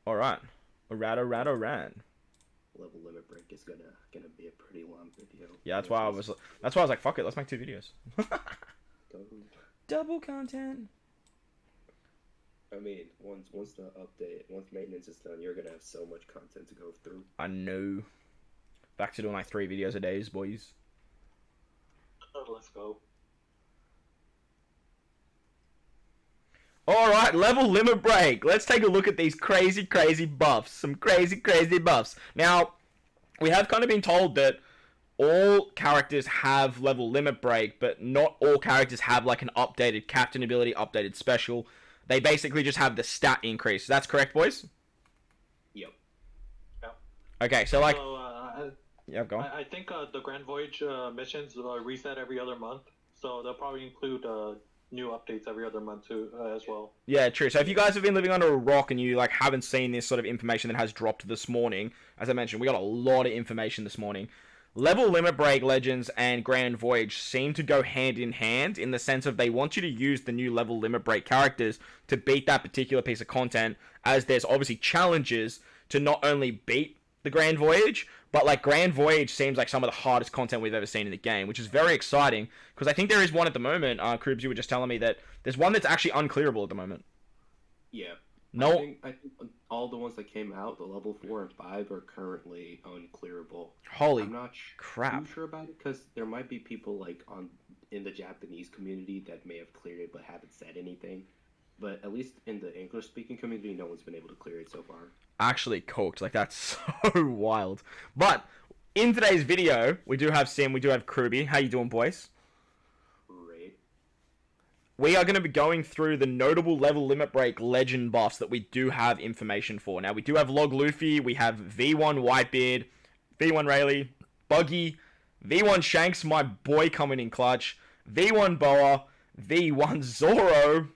Alright. Alright. Level limit break is gonna be a pretty long video. Yeah, that's why I was like, fuck it, let's make 2 videos. Double content. I mean, once the update, once maintenance is done, you're gonna have so much content to go through. I know. Back to doing like 3 videos a day, boys. Let's go. Alright, level limit break. Let's take a look at these crazy buffs. Some crazy buffs. Now, we have kind of been told that all characters have level limit break, but not all characters have like an updated captain ability, updated special. They basically just have the stat increase. That's correct, boys? Yep. Okay, so like... So, yeah, go on. I think the Grand Voyage missions reset every other month, so they'll probably include new updates every other month too, as well. Yeah, true. So if you guys have been living under a rock and you like haven't seen this sort of information that has dropped this morning, as I mentioned, we got a lot of information this morning. Level Limit Break Legends and Grand Voyage seem to go hand in hand in the sense of they want you to use the new Level Limit Break characters to beat that particular piece of content, as there's obviously challenges to not only beat the Grand Voyage, but like Grand Voyage seems like some of the hardest content we've ever seen in the game, which is very exciting because I think there is one at the moment. KROOBY, you were just telling me that there's one that's actually unclearable at the moment. Yeah. No. I think all the ones that came out, the level 4 and 5, are currently unclearable. Holy I'm not crap. too sure about it because there might be people like in the Japanese community that may have cleared it but haven't said anything. But at least in the English-speaking community, no one's been able to clear it so far. Actually cooked. Like, that's so wild. But in today's video, we do have Sim, we do have KROOBY. How you doing, boys? Great. We are going to be going through the notable level limit break legend buffs that we do have information for. Now, we do have Log Luffy, we have V1 Whitebeard, V1 Rayleigh, Buggy, V1 Shanks, my boy coming in clutch, V1 Boa, V1 Zoro,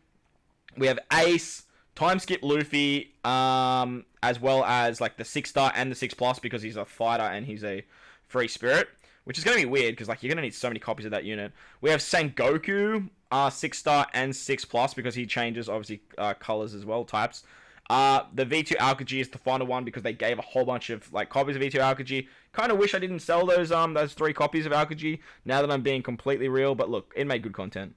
we have Ace, Timeskip Luffy, as well as like the 6-star and the 6+ because he's a fighter and he's a free spirit, which is going to be weird because like you're going to need so many copies of that unit. We have Sen Goku, 6-star and 6+ because he changes obviously colors as well, types. The V2 Alcaji is the final one because they gave a whole bunch of like copies of V2 Alcaji. Kind of wish I didn't sell those 3 copies of Alcaji now that I'm being completely real, but look, it made good content.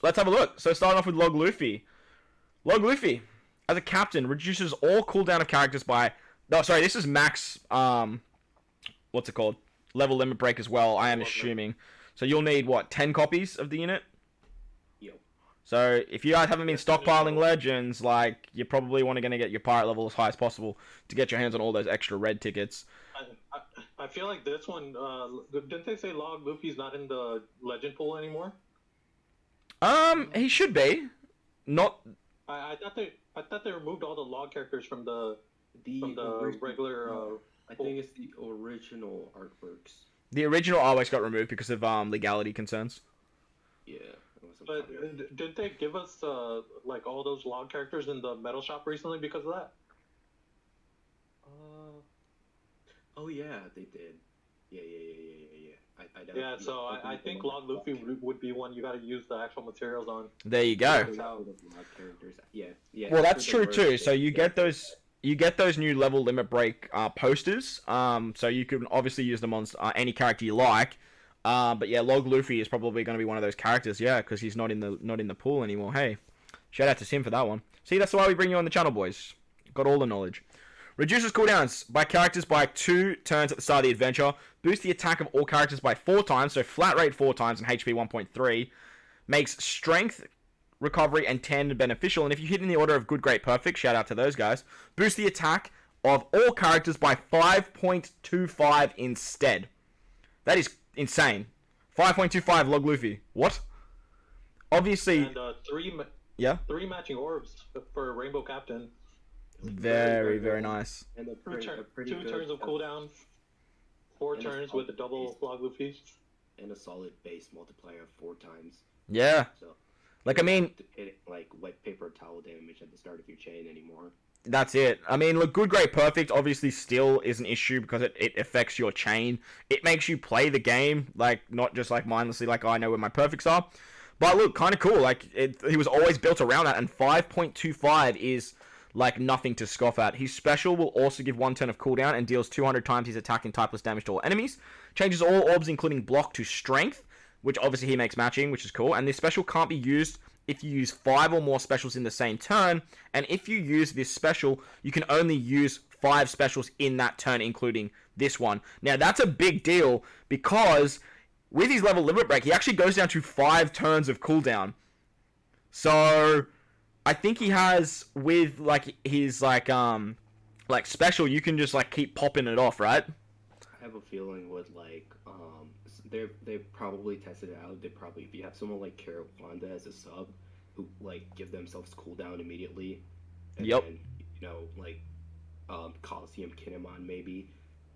Let's have a look. So starting off with Log Luffy. Log Luffy, as a captain, reduces all cooldown of characters by... No, sorry, this is max... what's it called? Level limit break as well, I am assuming. So you'll need, what, 10 copies of the unit? Yep. So if you guys haven't been stockpiling legends, like, you probably want to get your pirate level as high as possible to get your hands on all those extra red tickets. I feel like this one... didn't they say Log Luffy's not in the legend pool anymore? He should be. Not... I thought they removed all the log characters from the regular. I think it's the original artworks. The original artworks got removed because of legality concerns. Yeah. But didn't they give us like all those log characters in the metal shop recently because of that? Oh yeah, they did. Yeah. Yeah, so I think Log Luffy would be one you got to use the actual materials on. There you go. Yeah. Well, that's true too. So you get those new level limit break posters. So you can obviously use them on any character you like. But yeah, Log Luffy is probably going to be one of those characters. Yeah, because he's not in the pool anymore. Hey, shout out to Sim for that one. See, that's why we bring you on the channel, boys. Got all the knowledge. Reduces cooldowns by characters by 2 turns at the start of the adventure. Boosts the attack of all characters by 4 times, so flat rate 4 times and HP 1.3. Makes strength, recovery, and tandem beneficial. And if you hit in the order of good, great, perfect, shout out to those guys. Boost the attack of all characters by 5.25 instead. That is insane. 5.25 Log Luffy. What? Obviously... And 3 matching orbs for Rainbow Captain. Very nice. And two turns of cooldown, 4 turns with a double Log Luffy. And a solid base multiplier of 4 times. Yeah. So, like, I mean... Hit like wet paper towel damage at the start of your chain anymore. That's it. I mean, look, good, great, perfect obviously still is an issue because it affects your chain. It makes you play the game, like, not just, like, mindlessly, like, I know where my perfects are. But look, kind of cool. Like, he was always built around that, and 5.25 is... like nothing to scoff at. His special will also give 1 turn of cooldown and deals 200 times his attack and typeless damage to all enemies. Changes all orbs, including block, to strength, which obviously he makes matching, which is cool. And this special can't be used if you use 5 or more specials in the same turn. And if you use this special, you can only use 5 specials in that turn, including this one. Now, that's a big deal because with his level limit break, he actually goes down to 5 turns of cooldown. So I think he has, with like his like special, you can just like keep popping it off, right? I have a feeling with like they've probably tested it out. They probably, if you have someone like KROOBY as a sub who like give themselves cooldown immediately, and Yep. then, you know, like Coliseum Kinemon maybe,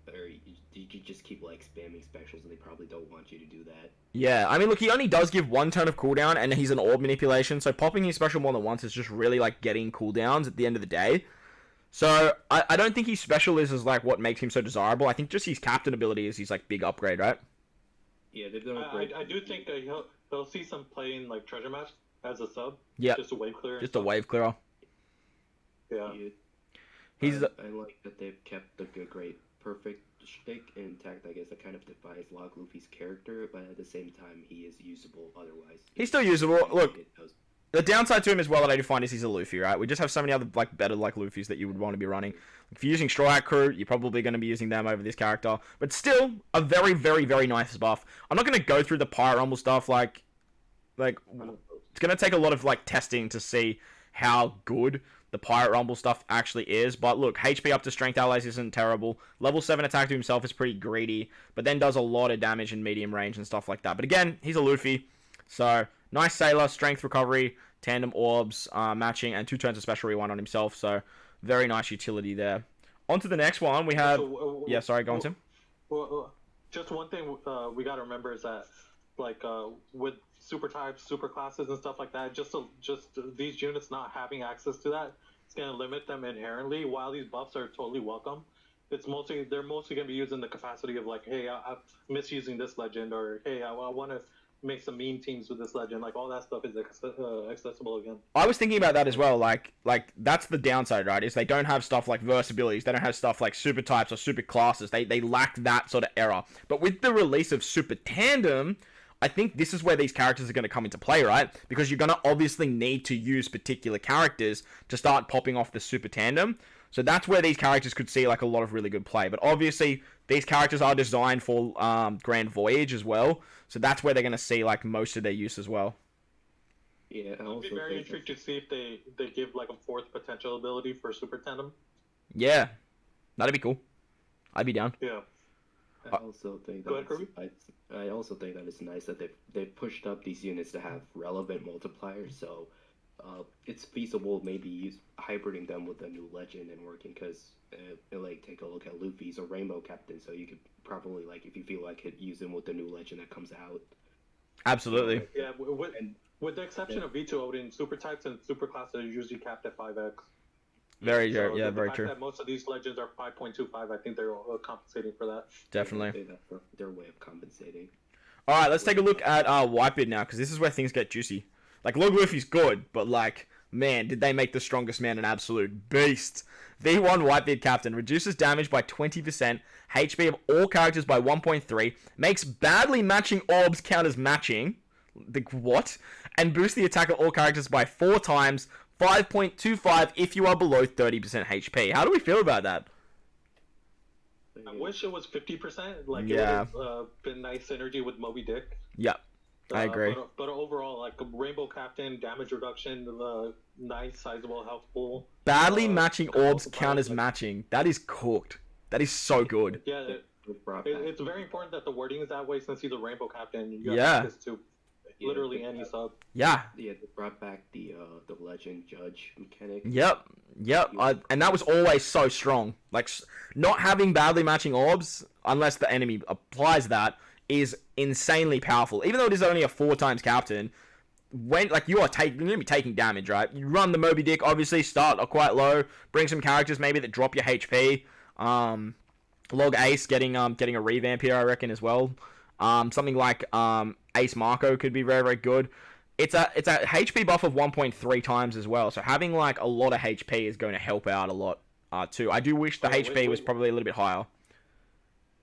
or you could just keep like spamming specials, and they probably don't want you to do that. Yeah, I mean, look, he only does give 1 turn of cooldown, and he's an orb manipulation, so popping his special more than once is just really, like, getting cooldowns at the end of the day. So, I don't think his special is like, what makes him so desirable. I think just his captain ability is his, like, big upgrade, right? Yeah, they've done a great. I do think that he'll see some play in, like, Treasure Match as a sub. Yeah. Just a wave clearer. Just a wave clearer. Yeah. He's I like that they've kept the good, great, perfect shtick intact. I guess that kind of defies Log Luffy's character, but at the same time, he is usable otherwise. He's still usable. Look, the downside to him as well that I do find is he's a Luffy, right? We just have so many other like better like Luffys that you would want to be running. If you're using Straw Hat Crew, you're probably going to be using them over this character. But still, a very, very, very nice buff. I'm not going to go through the Pirate Rumble stuff. Like it's going to take a lot of like testing to see how good the Pirate Rumble stuff actually is. But look, HP up to Strength Allies isn't terrible. Level 7 attack to himself is pretty greedy, but then does a lot of damage in medium range and stuff like that. But again, he's a Luffy. So, nice Sailor, Strength Recovery, Tandem Orbs, matching, and 2 turns of Special Rewind on himself. So, very nice utility there. On to the next one, we have... Yeah, sorry, go on, Tim. Well, just one thing we got to remember is that, like, with super types, super classes, and stuff like that, just these units not having access to that, it's going to limit them inherently. While these buffs are totally welcome, they're mostly going to be used in the capacity of like, hey, I'm misusing this legend, or hey, I want to make some mean teams with this legend. Like, all that stuff is accessible again. I was thinking about that as well. Like that's the downside, right? Is they don't have stuff like verse abilities. They don't have stuff like super types or super classes. They lack that sort of error. But with the release of Super Tandem, I think this is where these characters are going to come into play, right? Because you're going to obviously need to use particular characters to start popping off the Super Tandem. So that's where these characters could see like a lot of really good play. But obviously, these characters are designed for Grand Voyage as well. So that's where they're going to see like most of their use as well. Yeah, I'd be very intrigued to see if they give like a 4th potential ability for Super Tandem. Yeah, that'd be cool. I'd be down. Yeah. I also think that it's nice that they've pushed up these units to have relevant multipliers. So it's feasible maybe hybriding them with a new legend and working, because like take a look at Luffy's a Rainbow Captain, so you could probably like, if you feel like it, use him with the new legend that comes out. Absolutely. Yeah, with the exception of V2 Odin, super types and super classes are usually capped at 5x. Very So true. Yeah, very fact true. that most of these legends are 5.25. I think they're compensating for that. Definitely. That's their way of compensating. All right, let's take a look at Whitebeard now, because this is where things get juicy. Like, Log Luffy's good, but like, man, did they make the strongest man an absolute beast. V1 Whitebeard Captain reduces damage by 20%, HP of all characters by 1.3, makes badly matching orbs count as matching. Like, what? And boosts the attack of all characters by 4 times, 5.25 if you are below 30% HP. How do we feel about that? I wish it was 50%. Like, Yeah. it would have been nice synergy with Moby Dick. Yep, I agree. But overall, like, a Rainbow Captain, damage reduction, nice, sizable health pool. Badly matching orbs count as matching. That is cooked. That is so good. Yeah, it's very important that the wording is that way, since he's a Rainbow Captain. You have Yeah. access to literally any sub. Yeah. Yeah, they brought back the legend judge mechanic. Yep. And that was always so strong. Like, not having badly matching orbs, unless the enemy applies that, is insanely powerful. Even though it is only a 4 times captain, when like you're going to be taking damage, right? You run the Moby Dick, obviously start quite low, bring some characters maybe that drop your HP. Log Ace getting a revamp here, I reckon, as well. Something like Ace Marco could be very, very good. it's a HP buff of 1.3 times as well. So having like a lot of HP is going to help out a lot too. I do wish the HP was probably a little bit higher.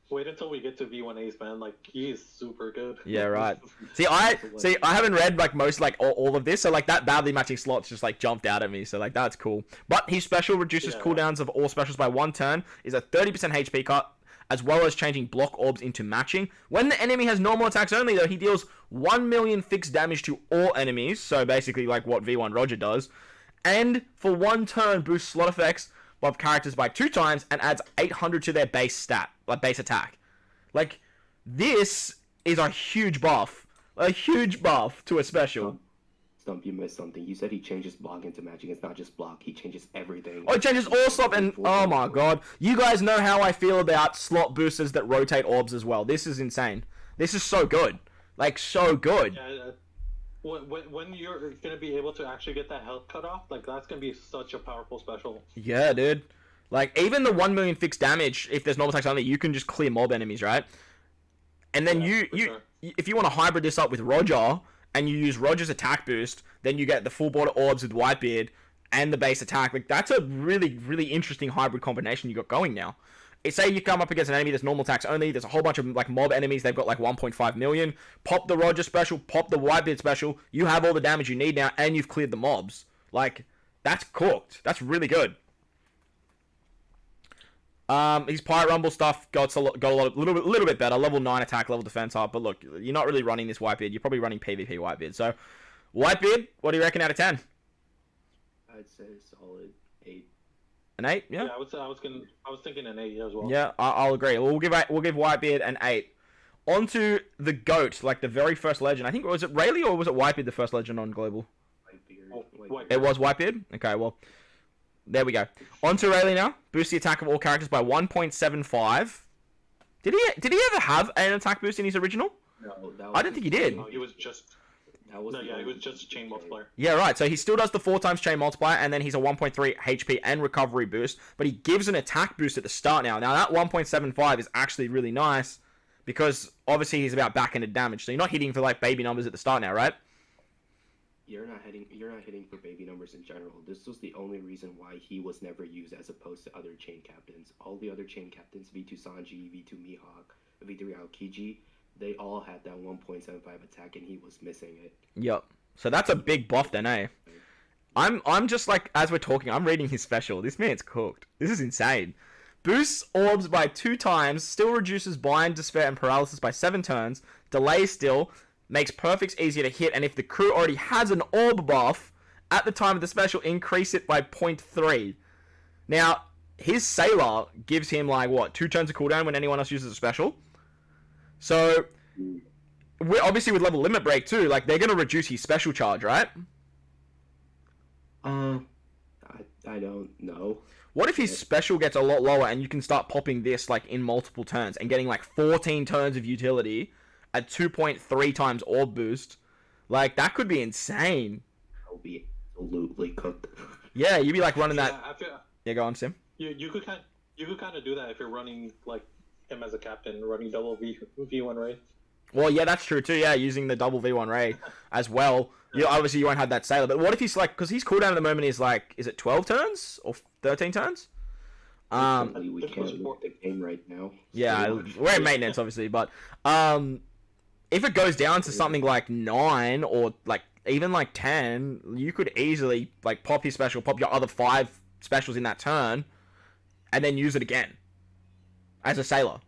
Wait until we get to V1 Ace, man. Like, he is super good. Yeah, right. I haven't read like most like all of this, so like that badly matching slots just like jumped out at me. So like that's cool. But his special reduces cooldowns of all specials by 1 turn, is a 30% HP cut, as well as changing block orbs into matching. When the enemy has normal attacks only, though, he deals 1 million fixed damage to all enemies. So basically like what V1 Roger does, and for 1 turn boosts slot effects of characters by 2 times and adds 800 to their base stat, like base attack. Like, this is a huge buff. A huge buff to a special. Stump, you missed something. You said he changes block into matching. It's not just block. He changes everything. Oh, it changes all slot and... Oh my god. You guys know how I feel about slot boosters that rotate orbs as well. This is insane. This is so good. Like, so good. Yeah, when you're going to be able to actually get that health cut off, like, that's going to be such a powerful special. Yeah, dude. Like, even the 1 million fixed damage, if there's normal attacks only, you can just clear mob enemies, right? And then if you want to hybrid this up with Roger, and you use Roger's attack boost, then you get the full border orbs with Whitebeard, and the base attack. Like, that's a really, really interesting hybrid combination you got going now. Say you come up against an enemy that's normal attacks only, there's a whole bunch of like mob enemies, they've got like 1.5 million, pop the Roger special, pop the Whitebeard special, you have all the damage you need now, and you've cleared the mobs. Like, that's cooked. That's really good. His Pirate Rumble stuff got a little bit better, level 9 attack, level defense up, but look, you're not really running this Whitebeard, you're probably running PvP Whitebeard, so, Whitebeard, what do you reckon out of 10? I'd say solid 8. An 8? Yeah. Yeah, I was thinking an 8 as well. Yeah, I'll agree. We'll give Whitebeard an 8. On to the GOAT, like the very first legend. I think, was it Rayleigh or was it Whitebeard the first legend on Global? Whitebeard. It was Whitebeard? Okay, well, there we go. On to Rayleigh now. Boost the attack of all characters by 1.75. Did he ever have an attack boost in his original? No, I don't think he did. No, he was just... he was just a chain multiplier. Yeah, right. So he still does the 4 times chain multiplier, and then he's a 1.3 HP and recovery boost, but he gives an attack boost at the start now. Now, that 1.75 is actually really nice, because obviously he's about back-ended damage, so you're not hitting for, like, baby numbers at the start now, right? You're not hitting for baby numbers in general. This was the only reason why he was never used as opposed to other chain captains. All the other chain captains, V2 Sanji, V2 Mihawk, V3 Alcaji, they all had that 1.75 attack, and he was missing it. Yep. So that's a big buff then, eh? I'm just like, as we're talking, I'm reading his special. This man's cooked. This is insane. Boosts orbs by 2 times, still reduces bind, despair, and paralysis by 7 turns, delays still, makes perfects easier to hit, and if the crew already has an orb buff, at the time of the special, increase it by 0.3. Now, his Sailor gives him, like, what, 2 turns of cooldown when anyone else uses a special? So, we're obviously with level limit break too, like, they're going to reduce his special charge, right? I don't know. What if his special gets a lot lower and you can start popping this, like, in multiple turns and getting, like, 14 turns of utility at 2.3 times orb boost? Like, that could be insane. I'll be absolutely cooked. Yeah, you'd be, like, running that... Yeah, go on, Sim. You could kind of do that if you're running, like, him as a captain, running double V1 Ray. Well, yeah, that's true too. Yeah, using the double V1 Ray as well. Yeah, obviously you won't have that Sailor, but what if he's like, because his cooldown at the moment is like, is it 12 turns or 13 turns? We can't work the game right now. Yeah, we're in maintenance obviously, but if it goes down to something like 9 or like even like 10, you could easily like pop his special, pop your other 5 specials in that turn, and then use it again as a Sailor,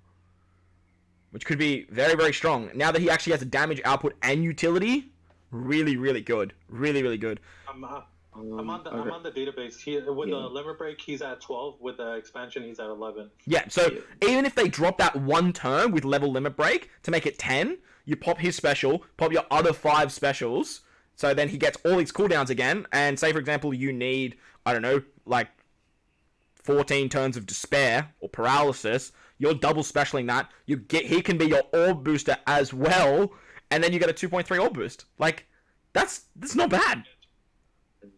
which could be very, very strong. Now that he actually has a damage output and utility, really, really good. Really, really good. I'm on the database. With the limit break, he's at 12. With the expansion, he's at 11. Yeah, so even if they drop that 1 turn with level limit break to make it 10, you pop his special, pop your other 5 specials, so then he gets all his cooldowns again, and say, for example, you need, I don't know, like 14 turns of despair or paralysis, you're double specialing that, he can be your orb booster as well, and then you get a 2.3 orb boost. Like, that's not bad. And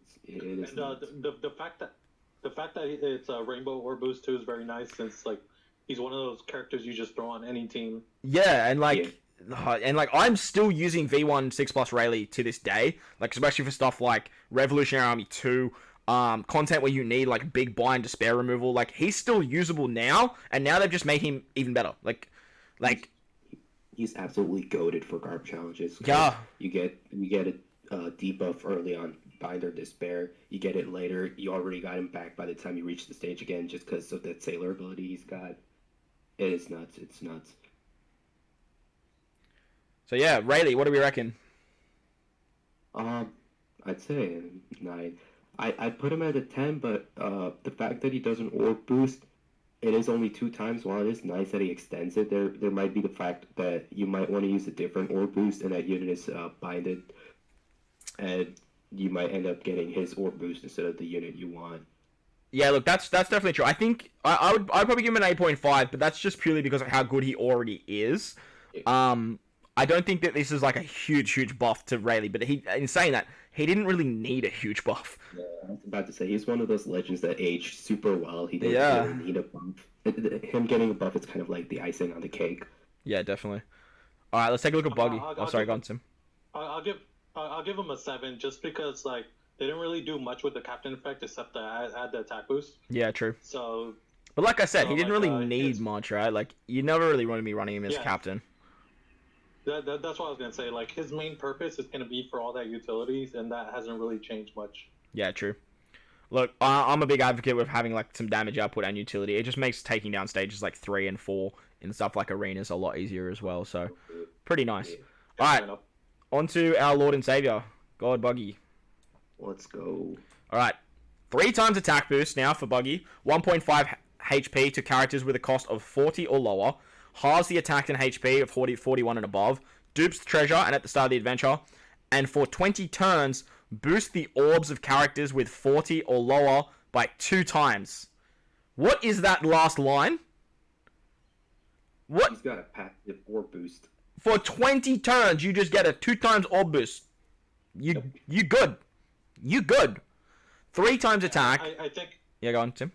the fact that it's a rainbow orb boost too is very nice, since like he's one of those characters you just throw on any team. Yeah, and like and like I'm still using V1 6 plus Rayleigh to this day, like especially for stuff like Revolutionary Army 2, content where you need like big bind despair removal. Like he's still usable now, and now they've just made him even better. Like he's absolutely goated for garb challenges. Yeah, you get a debuff early on binder despair. You get it later. You already got him back by the time you reach the stage again, just because of that sailor ability he's got. It is nuts. It's nuts. So yeah, Rayleigh, what do we reckon? I'd say 9. I put him at a 10, but the fact that he does an orb boost, it is only 2 times. While it is nice that he extends it, there might be the fact that you might want to use a different orb boost, and that unit is binded, and you might end up getting his orb boost instead of the unit you want. Yeah, look, that's definitely true. I think I'd probably give him an 8.5, but that's just purely because of how good he already is. I don't think that this is like a huge buff to Rayleigh, but in saying that, he didn't really need a huge buff. Yeah, I was about to say, he's one of those legends that aged super well. He didn't really need a buff. Him getting a buff is kind of like the icing on the cake. Yeah, definitely. All right, let's take a look at Buggy. Sorry, go on, Tim. I'll give him a 7 just because like they didn't really do much with the captain effect except to add the attack boost. Yeah, true. So, but like I said, he didn't really need much, right? Like you never really wanted me running him as captain. That's what I was gonna say. Like his main purpose is gonna be for all that utilities, and that hasn't really changed much. Yeah, true. Look, I'm a big advocate with having like some damage output and utility. It just makes taking down stages like 3 and 4 in stuff like arenas a lot easier as well. So, pretty nice. All right, on to our Lord and Savior, God Buggy. Let's go. All right, 3 times attack boost now for Buggy. 1.5 HP to characters with a cost of 40 or lower. Halves the attack and HP of 41 and above. Dupes the treasure and at the start of the adventure. And for 20 turns, boost the orbs of characters with 40 or lower by 2 times. What is that last line? What? He's got a passive orb boost. For 20 turns, you just get a 2 times orb boost. You good. You good. 3 times attack. I think... Yeah, go on, Tim.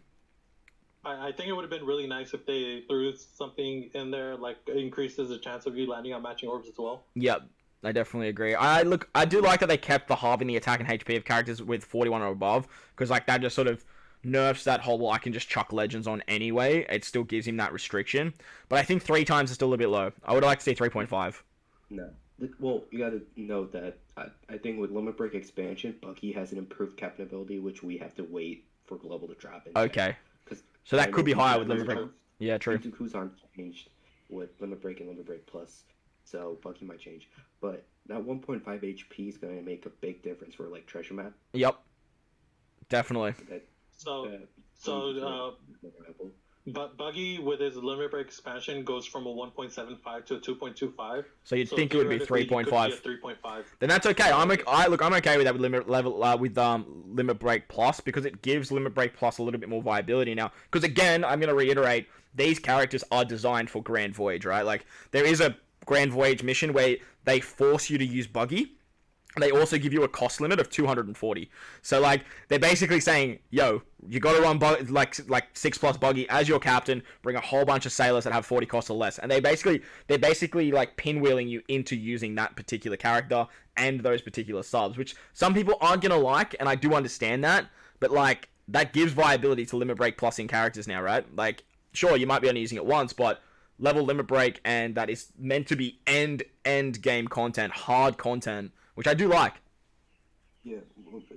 I think it would have been really nice if they threw something in there like increases the chance of you landing on matching orbs as well. Yep, I definitely agree. I do like that they kept the halving the attack and HP of characters with 41 or above, because like that just sort of nerfs that whole I can just chuck legends on anyway. It still gives him that restriction, but I think 3 times is still a bit low. I would like to see 3.5. No, well, you got to note that I think with Limit Break expansion, Buggy has an improved captain ability, which we have to wait for Global to drop in. Okay. So that could be higher with Limit Break. Yeah, true. Who's on changed with Limit Break and Limit Break Plus, so Buggy might change. But that 1.5 HP is going to make a big difference for like Treasure Map. Yep. Definitely. But Buggy with his Limit Break expansion goes from a 1.75 to a 2.25. So you'd think it would be 3.5. 3.5. Then that's okay. I'm okay with that with Limit Break Plus, because it gives Limit Break Plus a little bit more viability now. Because again, I'm going to reiterate, these characters are designed for Grand Voyage, right? Like there is a Grand Voyage mission where they force you to use Buggy. They also give you a cost limit of 240. So, like, they're basically saying, yo, you got to run, like 6 plus Buggy as your captain, bring a whole bunch of sailors that have 40 costs or less. And they're basically, like, pinwheeling you into using that particular character and those particular subs, which some people aren't going to like, and I do understand that. But, like, that gives viability to Limit Break Plus in characters now, right? Like, sure, you might be only using it once, but level Limit Break, and that is meant to be end game content, hard content, which I do like. Yeah.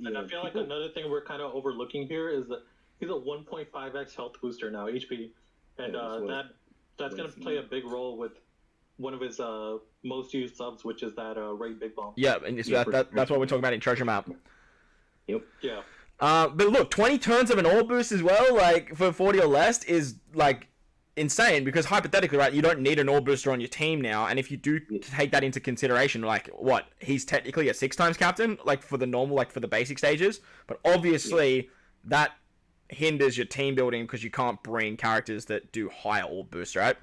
And I feel like another thing we're kind of overlooking here is that he's a 1.5x health booster now, HP. And that's going to play a big role with one of his most used subs, which is that Raid Big Bomb. Yeah, and that's what we're talking about in Treasure Map. Yep. Yeah. But look, 20 turns of an orb boost as well, like, for 40 or less is, like, insane, because hypothetically, right, you don't need an orb booster on your team now, and if you do take that into consideration, like, what, he's technically a 6 times captain, like, for the normal, like, for the basic stages, but obviously that hinders your team building because you can't bring characters that do higher orb boosts, right?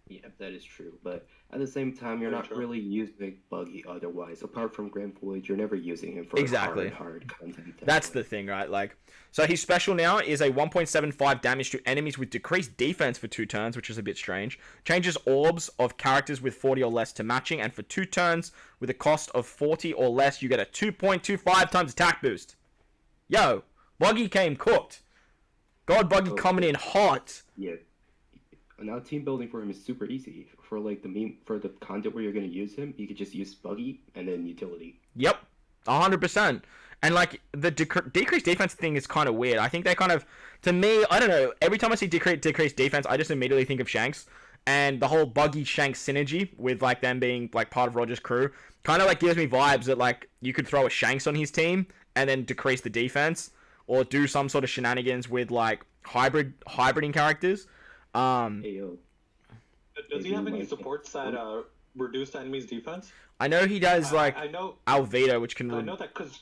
Yeah, that is true, but at the same time, you're Very not true. really using Buggy otherwise. Apart from Grand Voyage, you're never using him for Exactly. hard content. That's anyway. the thing, right? Like, so his special now is a 1.75 damage to enemies with decreased defense for 2 turns, which is a bit strange. Changes orbs of characters with 40 or less to matching, and for 2 turns with a cost of 40 or less, you get a 2.25 times attack boost. Yo, Buggy came cooked. God, Buggy coming in hot. Yeah. Now team building for him is super easy. For like the content where you're gonna use him, you could just use Buggy and then utility. Yep, 100%. And like the decreased defense thing is kind of weird. I think they kind of, to me, I don't know. Every time I see decreased defense, I just immediately think of Shanks and the whole Buggy Shanks synergy with like them being like part of Roger's crew. Kind of like gives me vibes that like you could throw a Shanks on his team and then decrease the defense, or do some sort of shenanigans with like hybriding characters. Hey yo. Does he have any supports that reduce the enemy's defense? I know he does like I know. Alvita, which can. I know that because.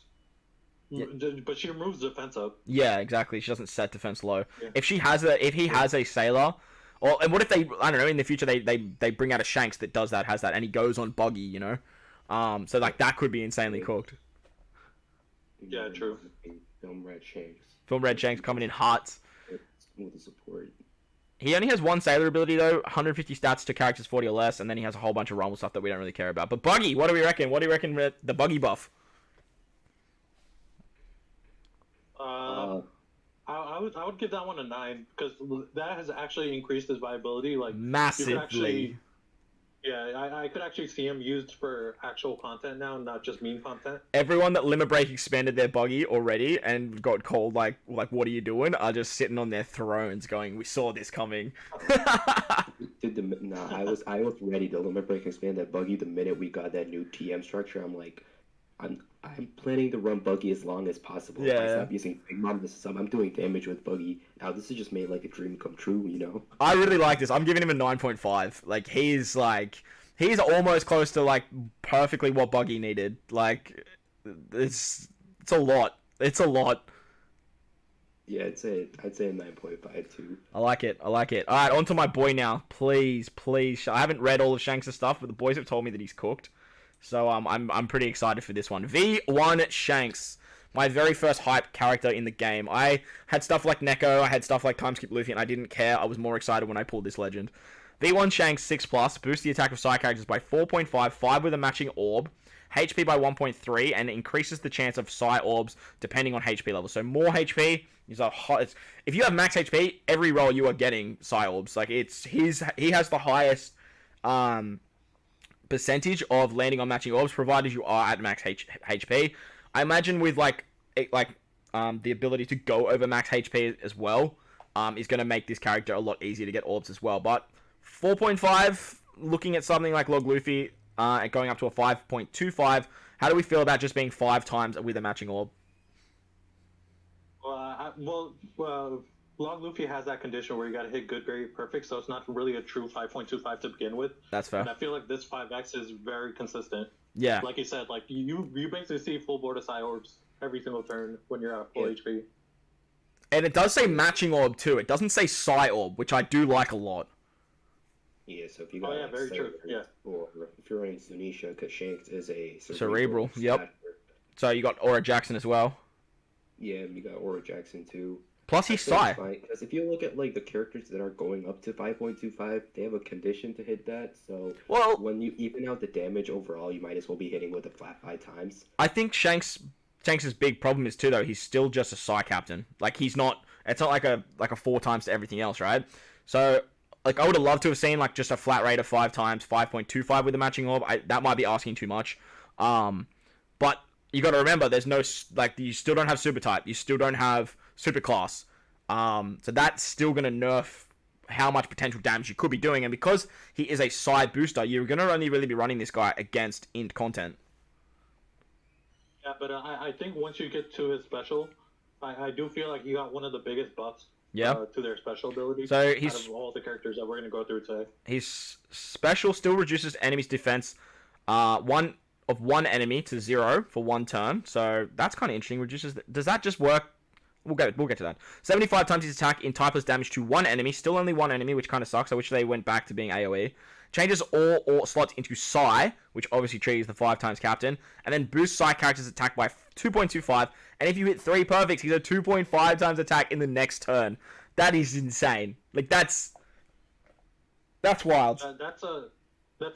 But she removes defense up. Yeah, exactly. She doesn't set defense low. Yeah. If he has a sailor, or and what if they, I don't know, in the future they bring out a Shanks that does that, has that, and he goes on Buggy, you know, so like that could be insanely cooked. Yeah, true. Film Red Shanks. Film Red Shanks coming in hot. With the support. He only has 1 sailor ability though, 150 stats to characters 40 or less, and then he has a whole bunch of rumble stuff that we don't really care about. But Buggy, what do we reckon? What do you reckon with the Buggy buff? I would give that one a 9 because that has actually increased his viability like Massively. You could actually, yeah, I could actually see him used for actual content now, not just meme content. Everyone that Limit Break expanded their Buggy already and got called like what are you doing, are just sitting on their thrones going, we saw this coming. I was ready to limit break expand that Buggy the minute we got that new TM structure. I'm like, I'm planning to run Buggy as long as possible. Yeah. If I stop using Big Mom, I'm doing damage with Buggy. Now this is just made like a dream come true, you know? I really like this. I'm giving him a 9.5. Like he's almost close to like perfectly what Buggy needed. Like it's a lot. It's a lot. Yeah, I'd say a 9.5 too. I like it. All right, on to my boy now. Please. I haven't read all of Shanks' stuff, but the boys have told me that he's cooked. So I'm pretty excited for this one. V1 Shanks, my very first hype character in the game. I had stuff like Neko, I had stuff like Timeskip Luffy, and I didn't care. I was more excited when I pulled this legend. V1 Shanks 6+, boosts the attack of side characters by 4.5, 5 with a matching orb, HP by 1.3, and increases the chance of Psy orbs depending on HP level. So more HP is a hot. If you have max HP, every roll you are getting Psy orbs. Like he has the highest percentage of landing on matching orbs, provided you are at max HP. I imagine with the ability to go over max HP as well, is going to make this character a lot easier to get orbs as well. But 4.5, looking at something like Log Luffy, and going up to a 5.25, how do we feel about just being 5 times with a matching orb? Well, Log Luffy has that condition where you gotta hit good, very perfect, so it's not really a true 5.25 to begin with. That's fair. And I feel like this 5x is very consistent. Yeah. Like you said, like you basically see full board of Psy orbs every single turn when you're at full HP. And it does say matching orb too. It doesn't say Psy orb, which I do like a lot. Yeah, so if you got very true. Yeah. Or if you're running Zunisha, because Shanks is a Cerebral. Yep. stat. So you got Aura Jackson as well. Yeah, you got Aura Jackson too. Plus he's Psy. Because if you look at like the characters that are going up to 5.25, they have a condition to hit that. So when you even out the damage overall, you might as well be hitting with a flat 5 times. I think Shanks' big problem is too though, he's still just a Psy captain. Like he's not. It's not like a 4 times to everything else, right? So like I would have loved to have seen like just a flat rate of 5 times, 5.25 with a matching orb. That might be asking too much. But you got to remember, there's no you still don't have super type. You still don't have super class. So that's still gonna nerf how much potential damage you could be doing. And because he is a side booster, you're gonna only really be running this guy against int content. Yeah, but I think once you get to his special, I do feel like he got one of the biggest buffs. To their special abilities. So out of all the characters that we're gonna go through today. His special still reduces enemy's defense, one enemy to 0 for 1 turn. So that's kind of interesting. Does that just work we'll get to that. 75 times his attack in typeless damage to one enemy. Still only one enemy, which kind of sucks. I wish they went back to being AoE. Changes all slots into Psy, which obviously triggers the 5 times captain, and then boosts Psy character's attack by 2.25. And if you hit 3 perfects, he's a 2.5 times attack in the next turn. That is insane. Like that's wild. That's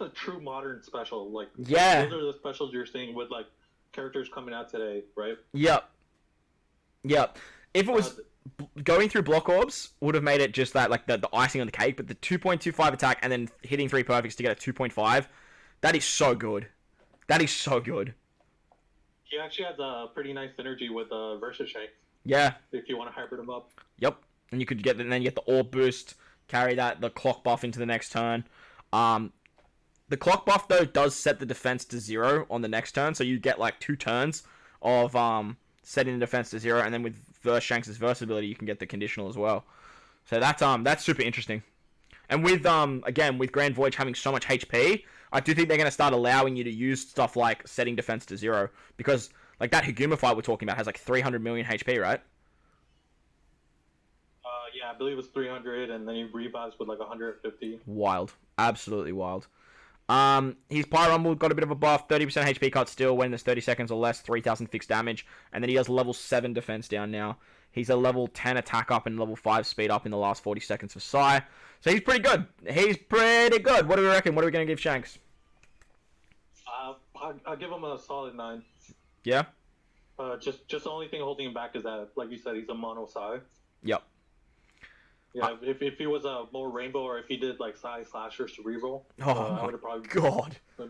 a true modern special. Like yeah, those are the specials you're seeing with like characters coming out today, right? Yep. If it was going through block orbs, would have made it just that, like the icing on the cake. But the 2.25 attack and then hitting 3 perfects to get a 2.5, that is so good. That is so good. He actually has a pretty nice synergy with versus Shanks. Yeah. If you want to hybrid him up. Yep. And you could get the orb boost, carry the clock buff into the next turn. The clock buff though does set the defense to 0 on the next turn, so you get like 2 turns of setting the defense to 0, and then with Shanks' versatility, you can get the conditional as well. So that's super interesting. And with again with Grand Voyage having so much HP, I do think they're going to start allowing you to use stuff like setting defense to 0, because like that Higuma fight we're talking about has like 300 million HP, right? Yeah, I believe it was 300, and then he revives with like 150. Wild, absolutely wild. His Pyro Rumble got a bit of a buff, 30% HP cut still when there's 30 seconds or less, 3,000 fixed damage, and then he has level 7 defense down now. He's a level 10 attack up and level 5 speed up in the last 40 seconds for Psy. So he's pretty good. He's pretty good. What do we reckon? What are we going to give Shanks? I'll give him a solid 9. Yeah? Just the only thing holding him back is that, like you said, he's a mono Psy. Yep. Yeah, if he was a more rainbow, or if he did like Psy slashers to reroll, I would have probably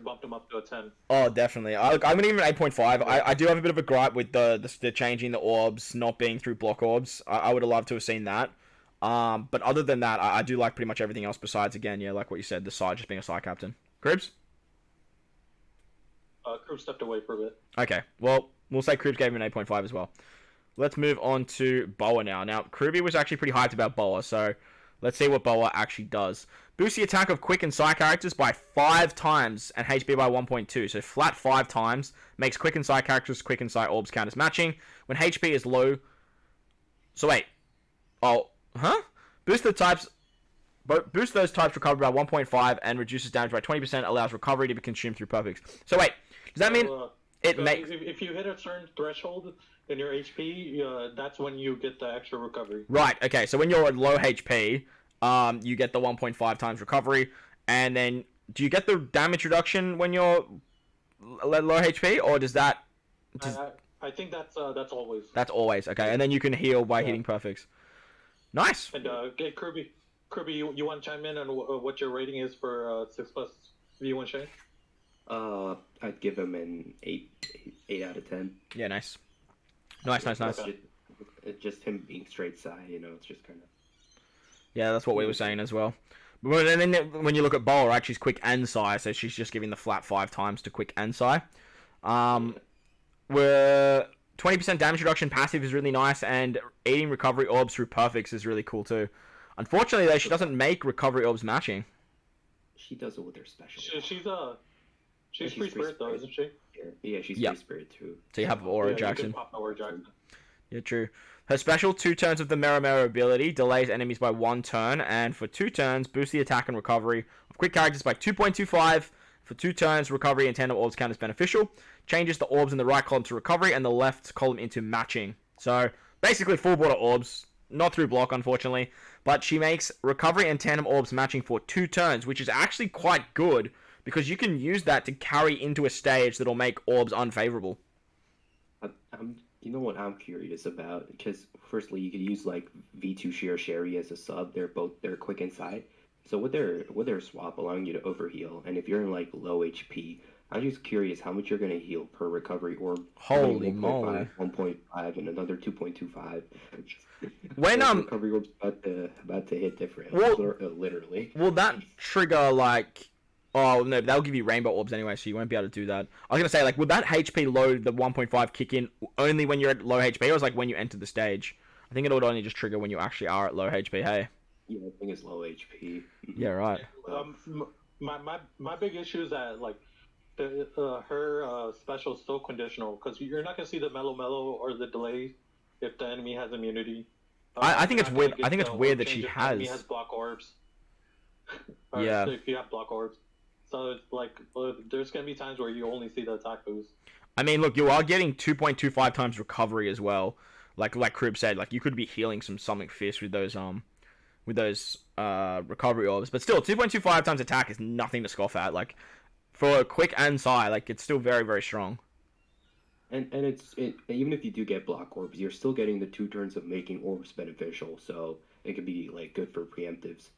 bumped him up to a 10. Oh, definitely. I'm gonna give him an 8.5. I do have a bit of a gripe with the changing the orbs not being through block orbs. I would have loved to have seen that. But other than that, I do like pretty much everything else besides, again, yeah, like what you said, the Psy just being a Psy captain. Croobs? Croob stepped away for a bit. Okay, well, we'll say Croobs gave him an 8.5 as well. Let's move on to Boa now. Now, KROOBY was actually pretty hyped about Boa, so let's see what Boa actually does. Boosts the attack of Quick and Psy characters by 5 times and HP by 1.2. So flat 5 times. Makes Quick and Psy characters Quick and Psy orbs count as matching. When HP is low... So wait. Oh, huh? Boost those types recovered by 1.5 and reduces damage by 20%. Allows recovery to be consumed through perfects. So wait, does that mean it makes... If you hit a certain threshold in your HP, that's when you get the extra recovery. Right, okay, so when you're at low HP, you get the 1.5 times recovery, and then do you get the damage reduction when you're low HP, or does that... I think that's always. That's always, okay, and then you can heal by hitting perfects. Nice! And, okay, KROOBY, you want to chime in on what your rating is for 6+ V1 Shank? I'd give him an 8 out of 10. Yeah, nice. Nice. It's just him being straight side, it's just kind of... Yeah, that's what we were saying as well. But then when you look at Boa, right, she's Quick and Psy, so she's just giving the flat 5 times to Quick and Psy. Where 20% damage reduction passive is really nice, and eating recovery orbs through perfects is really cool too. Unfortunately, though, she doesn't make recovery orbs matching. She does it with her special. She's free spirit though, isn't she? Yeah, she's free spirit too. So you have Aura Jackson. Aura Jackson. Yeah, true. Her special 2 turns of the Mero ability delays enemies by 1 turn, and for 2 turns, boosts the attack and recovery of quick characters by 2.25. For 2 turns, recovery and tandem orbs count as beneficial. Changes the orbs in the right column to recovery and the left column into matching. So basically full border orbs, not through block unfortunately, but she makes recovery and tandem orbs matching for 2 turns, which is actually quite good because you can use that to carry into a stage that'll make orbs unfavorable. You know what I'm curious about? Because firstly, you could use like V2 Sheer Sherry as a sub. They're quick inside. So with their swap allowing you to overheal, and if you're in like low HP, I'm just curious how much you're gonna heal per recovery orb. Holy moly! 1.5 and another 2.25. When recovery orbs about to hit different. Well, literally. Will that trigger like? Oh no, that'll give you rainbow orbs anyway, so you won't be able to do that. I was gonna say, like, would that HP load, the 1.5, kick in only when you're at low HP, or is like when you enter the stage? I think it would only just trigger when you actually are at low HP. Hey. Yeah, I think it's low HP. Yeah, right. My big issue is that like her special is so conditional because you're not gonna see the mellow or the delay if the enemy has immunity. I think it's not weird. gonna I think get it's the weird orb that change she if the enemy has. has block orbs. Or Yeah. if you have block orbs. So it's like there's gonna be times where you only see the attack boost. I mean, look, you are getting 2.25 times recovery as well. Like KROOBY said, like you could be healing something fierce with those recovery orbs, but still 2.25 times attack is nothing to scoff at. Like for a quick and Sai, like it's still very, very strong. And even if you do get block orbs, you're still getting the 2 turns of making orbs beneficial, so it could be like good for preemptives.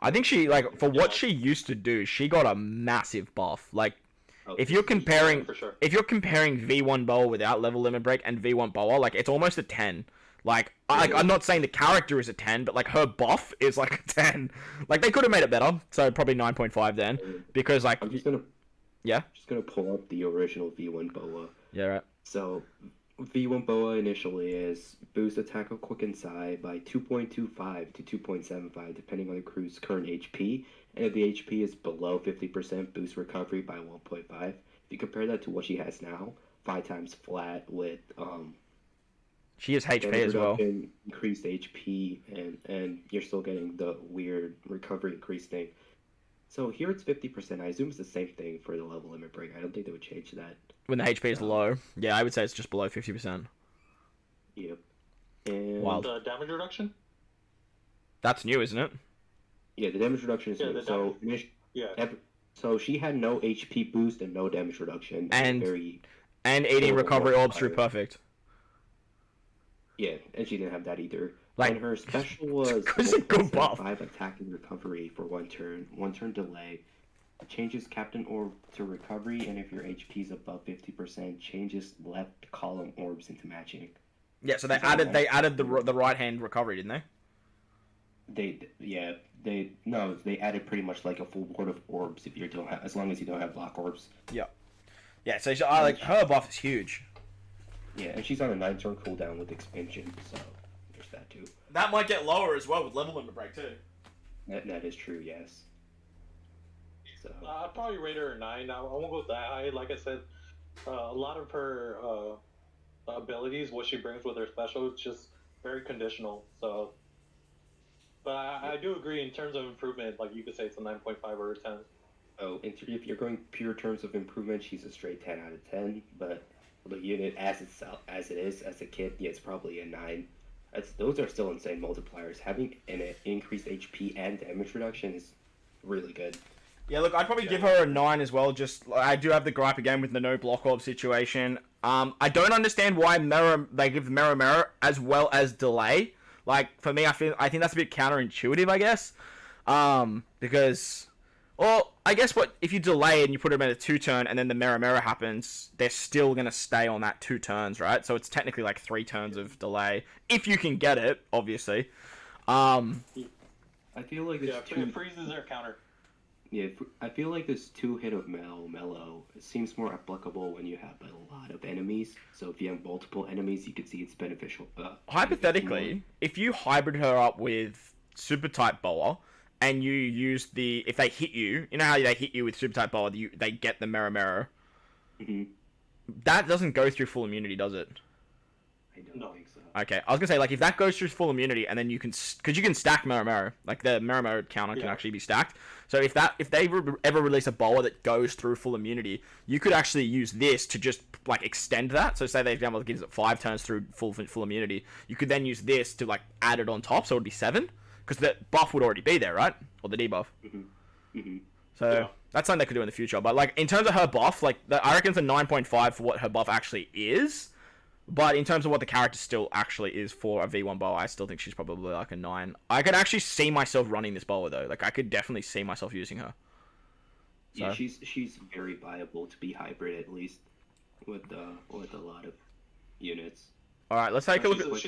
I think she, like, for what she used to do, she got a massive buff. Like, if you're comparing, for sure. if you're comparing V1 Boa without level limit break and V1 Boa, like, it's almost a 10. Like, I'm not saying the character is a 10, but, like, her buff is, like, a 10. Like, they could have made it better, so probably 9.5 then, because, like... I'm just gonna pull up the original V1 Boa. Yeah, right. So, V1 Boa initially is boost attack of Quick and Sai by 2.25 to 2.75 depending on the crew's current HP, and if the HP is below 50%, boost recovery by 1.5. If you compare that to what she has now, 5 times flat with she has HP as well. Increased HP, and you're still getting the weird recovery increase thing. So here it's 50%. I assume it's the same thing for the level limit break. I don't think they would change that. When the HP is low. Yeah, I would say it's just below 50%. Yep. And Wild. The damage reduction? That's new, isn't it? Yeah, the damage reduction is new. So, so she had no HP boost and no damage reduction. And eating recovery orbs through perfect. Yeah, and she didn't have that either. Like, and her special was it's a good buff. 5 attack and recovery for 1 turn delay. Changes Captain Orb to recovery, and if your HP is above 50%, changes left column orbs into matching. Yeah, so they added the right hand recovery, didn't they? They added pretty much like a full board of orbs if you don't have, as long as you don't have block orbs. Yeah. Yeah, so like her buff is huge. Yeah, and she's on a 9-turn cooldown with expansion, so there's that too. That might get lower as well with level limit break too. That is true, yes. So I'd probably rate her a 9. I won't go that high. Like I said, a lot of her abilities, what she brings with her special, is just very conditional. So, but I do agree in terms of improvement. Like you could say it's a 9.5 or a 10. Oh, if you're going pure terms of improvement, she's a straight 10 out of 10. But the unit as it is as a kid, yeah, it's probably a 9. Those are still insane multipliers. Having an increased HP and damage reduction is really good. Yeah, look, I'd probably give her a 9 as well. Just I do have the gripe again with the no block orb situation. I don't understand why they give mirror as well as delay. Like for me, I think that's a bit counterintuitive, I guess. Because, well, I guess if you delay and you put them at a 2-turn and then the mirror happens, they're still gonna stay on that 2 turns, right? So it's technically like 3 turns of delay if you can get it, obviously. I feel like it freezes their counter. Yeah, I feel like this 2-hit of Mellow seems more applicable when you have a lot of enemies. So if you have multiple enemies, you can see it's beneficial. Hypothetically, if you hybrid her up with Super Type Boa, and you use if they hit you, you know how they hit you with Super Type Boa, they get the mirror. Mm-hmm. That doesn't go through full immunity, does it? I don't think so. Okay, I was gonna say, like, if that goes through full immunity, and then you can, because you can stack mirror, like the mirror counter can actually be stacked. So if they ever release a Boa that goes through full immunity, you could actually use this to just like extend that. So say the example gives it 5 turns through full immunity, you could then use this to like add it on top, so it'd be 7, because that buff would already be there, right? Or the debuff. Mm-hmm. Mm-hmm. So that's something they could do in the future. But like in terms of her buff, like I reckon it's a 9.5 for what her buff actually is. But in terms of what the character still actually is for a V1 Boa, I still think she's probably like a 9. I could actually see myself running this Boa though. Like I could definitely see myself using her. So. Yeah, she's very viable to be hybrid at least with a lot of units. All right, let's take a look at.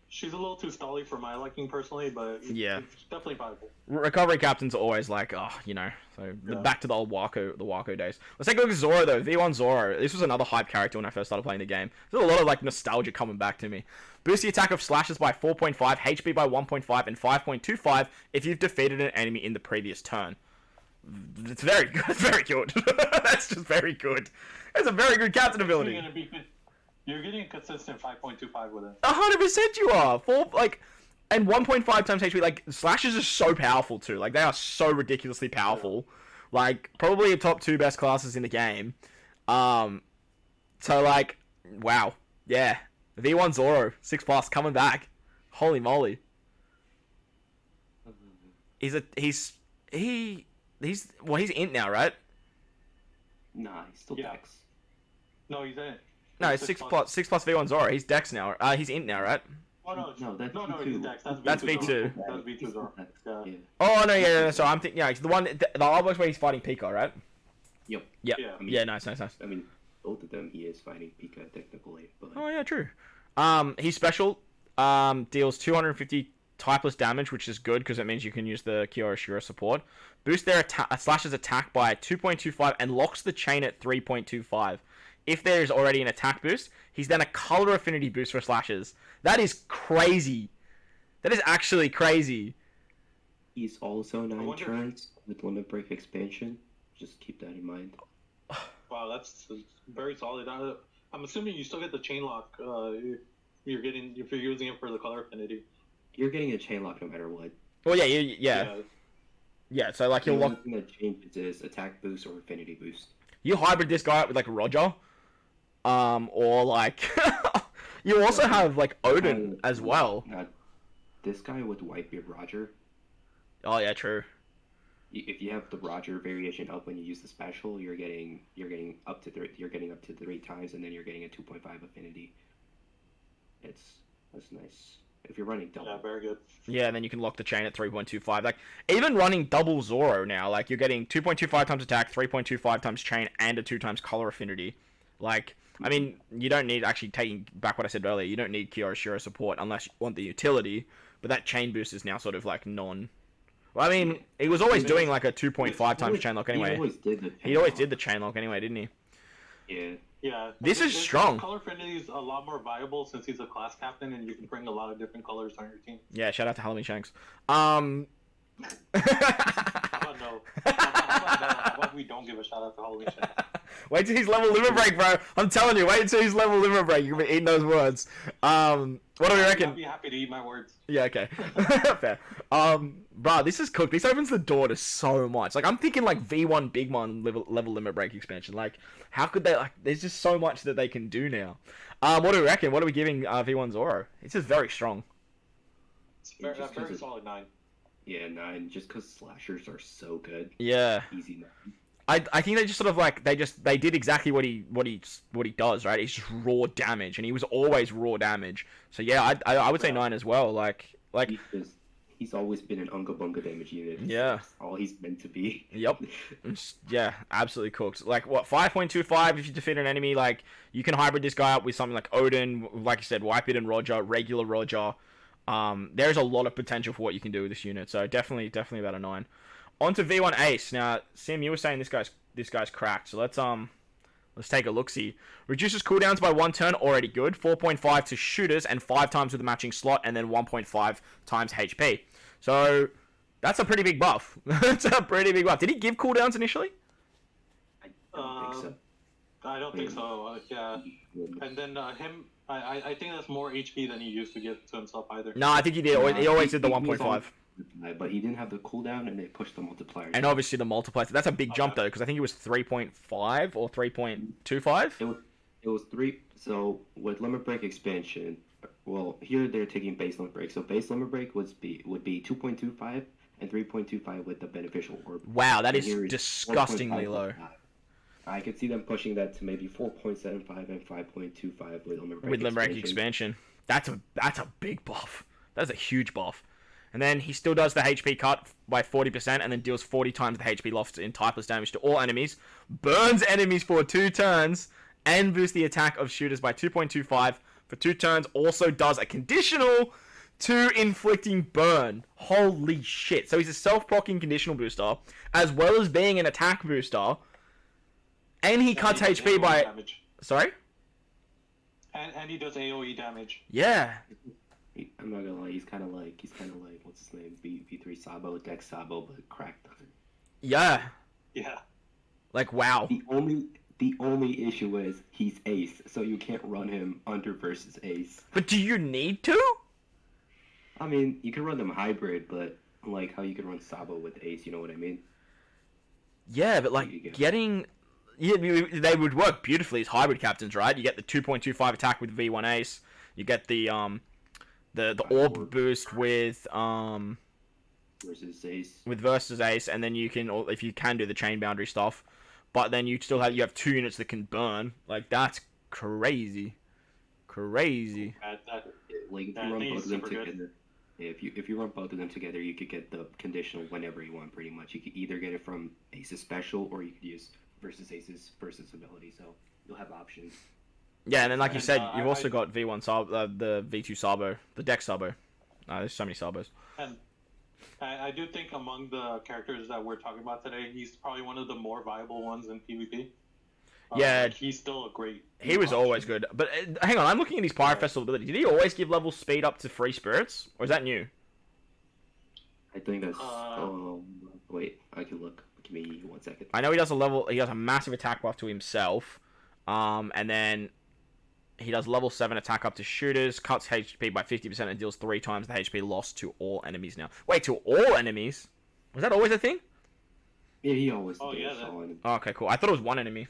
She's a little too stally for my liking personally, but yeah, it's definitely viable. Recovery captains are always like, back to the old Wako days. Let's take a look at Zoro though. V1 Zoro. This was another hype character when I first started playing the game. There's a lot of like nostalgia coming back to me. Boost the attack of slashes by 4.5, HP by 1.5, and 5.25 if you've defeated an enemy in the previous turn. It's very good. It's very good. That's just very good. It's a very good captain ability. You're getting a consistent 5.25 with it. 100% you are. And 1.5 times HP. Like, slashes are so powerful too. Like, they are so ridiculously powerful. Like, probably a top 2 best classes in the game. So like, wow, yeah. V1 Zoro 6+ coming back. Holy moly. He's int now, right? Nah, he's still Dex. No, he's in. No, it's 6+ V1 Zoro. He's Dex now. He's int now, right? Oh no, that's he's Dex. That's V2. That's V2 Zoro. Yeah. Oh no, yeah. So I'm thinking, it's the one, the artwork's where he's fighting Pika, right? Yep. Yeah. Yeah. I mean, Yeah. Nice. I mean, both of them, he is fighting Pika technically, but Oh yeah, true. He's special. Deals 250 typeless damage, which is good because it means you can use the Kyoshiro support. Boost their slash's attack by 2.25 and locks the chain at 3.25. If there is already an attack boost, he's then a color affinity boost for slashes. That is crazy. That is actually crazy. he's also 9 turns with limit break expansion. Just keep that in mind. Wow, that's very solid. I'm assuming you still get the chain lock. If you're using it for the color affinity. You're getting a chain lock no matter what. Well, yeah. So like The you'll only lock. thing that changes is attack boost or affinity boost. You hybrid this guy out with like Roger, or like you also have like Odin as well. This guy with Whitebeard Roger. Oh yeah, true. If you have the Roger variation up when you use the special, you're getting up to 3 times, and then you're getting a 2.5 affinity. That's nice. If you're running double. Yeah, very good. Yeah, and then you can lock the chain at 3.25. Like even running double Zoro now, like you're getting 2.25 times attack, 3.25 times chain, and a 2 times color affinity. Like, I mean, you don't need, actually taking back what I said earlier, you don't need Kyoshiro support unless you want the utility. But that chain boost is now sort of like non. Well, I mean, he was always doing like a 2.5 times chain lock anyway. He always did the chain lock anyway, didn't he? Yeah. Yeah. This is strong. Color affinity is a lot more viable since he's a class captain and you can bring a lot of different colors on your team. Yeah, shout out to Halloween Shanks. How about no? How about we don't give a shout out to Halloween Shanks? Wait till he's level limit break, bro. I'm telling you, wait until he's level limit break. You're gonna be eating those words. What do we reckon? I'd be happy to eat my words. Yeah, okay. Fair. Bro, this is cooked. This opens the door to so much. Like, I'm thinking, like, V1 Big Mon level limit break expansion. Like, how could they, like, there's just so much that they can do now. What do we reckon? What are we giving V1 Zoro? It's just very strong. It's very solid 9. Yeah, 9. Just because slashers are so good. Yeah. Easy 9. I think they just sort of like they did exactly what he does, right? It's just raw damage, and he was always raw damage. So yeah, I would say 9 as well. Like he's always been an Unga Bunga damage unit. Yeah, that's all he's meant to be. Yep. Yeah, absolutely cooked. Like what 5.25 if you defeat an enemy, like you can hybrid this guy up with something like Odin, like you said, Whitebeard and Roger, regular Roger. There's a lot of potential for what you can do with this unit. So definitely about a 9. On to V1 Ace. Now, Sim, you were saying this guy's cracked. So let's take a look-see. Reduces cooldowns by 1 turn, already good. 4.5 to shooters and 5 times with a matching slot, and then 1.5 times HP. So that's a pretty big buff. That's a pretty big buff. Did he give cooldowns initially? I don't think so. I don't think so. Yeah. And then I think that's more HP than he used to give to himself either. No, I think he did. He always did the 1.5. But he didn't have the cooldown, and they pushed the multiplier. And obviously the multiplier. That's a big jump though, because I think it was 3.5 or 3.25. It was 3. So with limit break expansion, well, here they're taking base limit break. So base limit break would be 2.25 and 3.25 with the beneficial orb. Wow, that is disgustingly low. I could see them pushing that to maybe 4.75 and 5.25 with limit break. With limit break expansion, that's a big buff. That's a huge buff. And then he still does the HP cut by 40% and then deals 40 times the HP lost in typeless damage to all enemies. Burns enemies for 2 turns and boosts the attack of shooters by 2.25 for 2 turns. Also does a conditional 2 inflicting burn. Holy shit. So he's a self-proccing conditional booster as well as being an attack booster. And he cuts HP by... Damage. Sorry? And he does AoE damage. Yeah. I'm not gonna lie, he's kind of like what's his name, V3 Sabo, Dex Sabo, but cracked. Yeah. Yeah. Like wow. The only issue is he's ace, so you can't run him under versus ace. But do you need to? I mean, you can run them hybrid, but like how you can run Sabo with ace, you know what I mean? Yeah, but like getting... Yeah, they would work beautifully as hybrid captains, right? You get the 2.25 attack with V1 ace. You get the orb boost with versus ace, and then you can, if you can, do the chain boundary stuff. But then you still have 2 units that can burn. Like, that's crazy. Crazy. Like, if you run both of them together, if you run both of them together, you could get the conditional whenever you want, pretty much. You could either get it from Ace's special, or you could use versus Ace's versus ability, so you'll have options. Yeah, and then like you said, you've also got V1 Sabo, the V2 Sabo, the deck Sabo. There's so many Sabos. And I do think among the characters that we're talking about today, he's probably one of the more viable ones in PvP. Yeah. Like, he's still a great... He was always good. But hang on, I'm looking at his Pyro Festival ability. Did he always give level speed up to free spirits? Or is that new? I think that's... wait, I can look. Give me 1 second. I know he does a massive attack buff to himself. And then he does level 7 attack up to shooters, cuts HP by 50% and deals 3 times the HP lost to all enemies now. Wait, to all enemies? Was that always a thing? Yeah, he always did. Oh, okay, cool. I thought it was 1 enemy.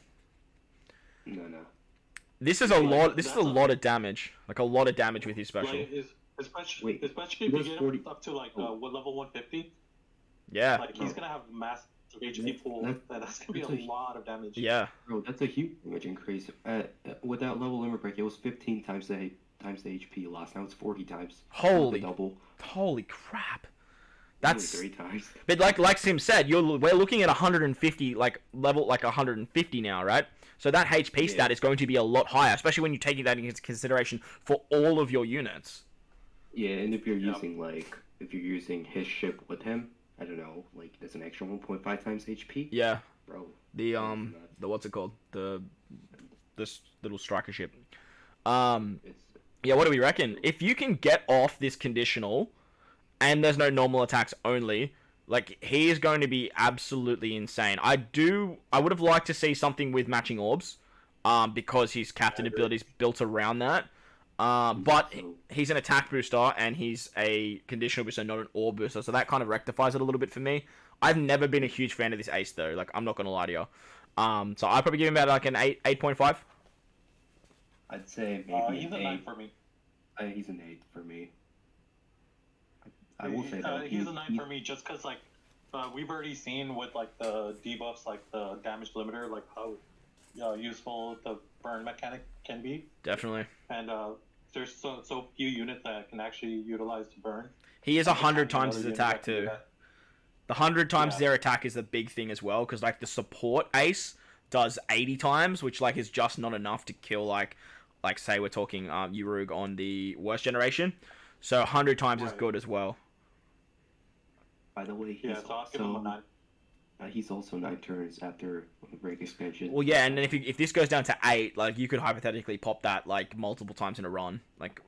No. This is a lot. This is a lot of damage. Like a lot of damage with his special. Like, especially if you get him up to like what level 150. Yeah. Like he's gonna have massive HP pool. That's gonna be a lot of damage. Yeah. Bro, that's a huge damage increase. With that level limit break, it was 15 times the HP lost. Now it's 40 times. Holy double. Holy crap. That's 3 times. But like Sim said, we're looking at 150, like level 150 now, right? So that HP stat is going to be a lot higher, especially when you're taking that into consideration for all of your units. Yeah, and if you're using his ship with him, I don't know, like that's an extra 1.5 times HP. Yeah. Bro. The what's it called? This little striker ship. Yeah, what do we reckon? If you can get off this conditional, and there's no normal attacks only, like, he is going to be absolutely insane. I would have liked to see something with matching orbs, because his captain ability is built around that. But he's an attack booster, and he's a conditional booster, not an orb booster, so that kind of rectifies it a little bit for me. I've never been a huge fan of this ace, though. Like, I'm not going to lie to you. So I'd probably give him about, like, an 8.5. I'd say maybe he's an 8 for me. He's an 8 for me. I will say that he's a 9 for me just because, like, we've already seen with, like, the debuffs, like the damage limiter, like how useful the burn mechanic can be. Definitely. And there's so few units that can actually utilize the burn. He is 100 times his attack too. The 100 times their attack is the big thing as well, because like the support ace does 80 times, which like is just not enough to kill like say we're talking Urug on the worst generation. So 100 times is good as well. By the way, he's also 9 turns after the break expansion. Well, yeah, and then if this goes down to 8, like you could hypothetically pop that like multiple times in a run, like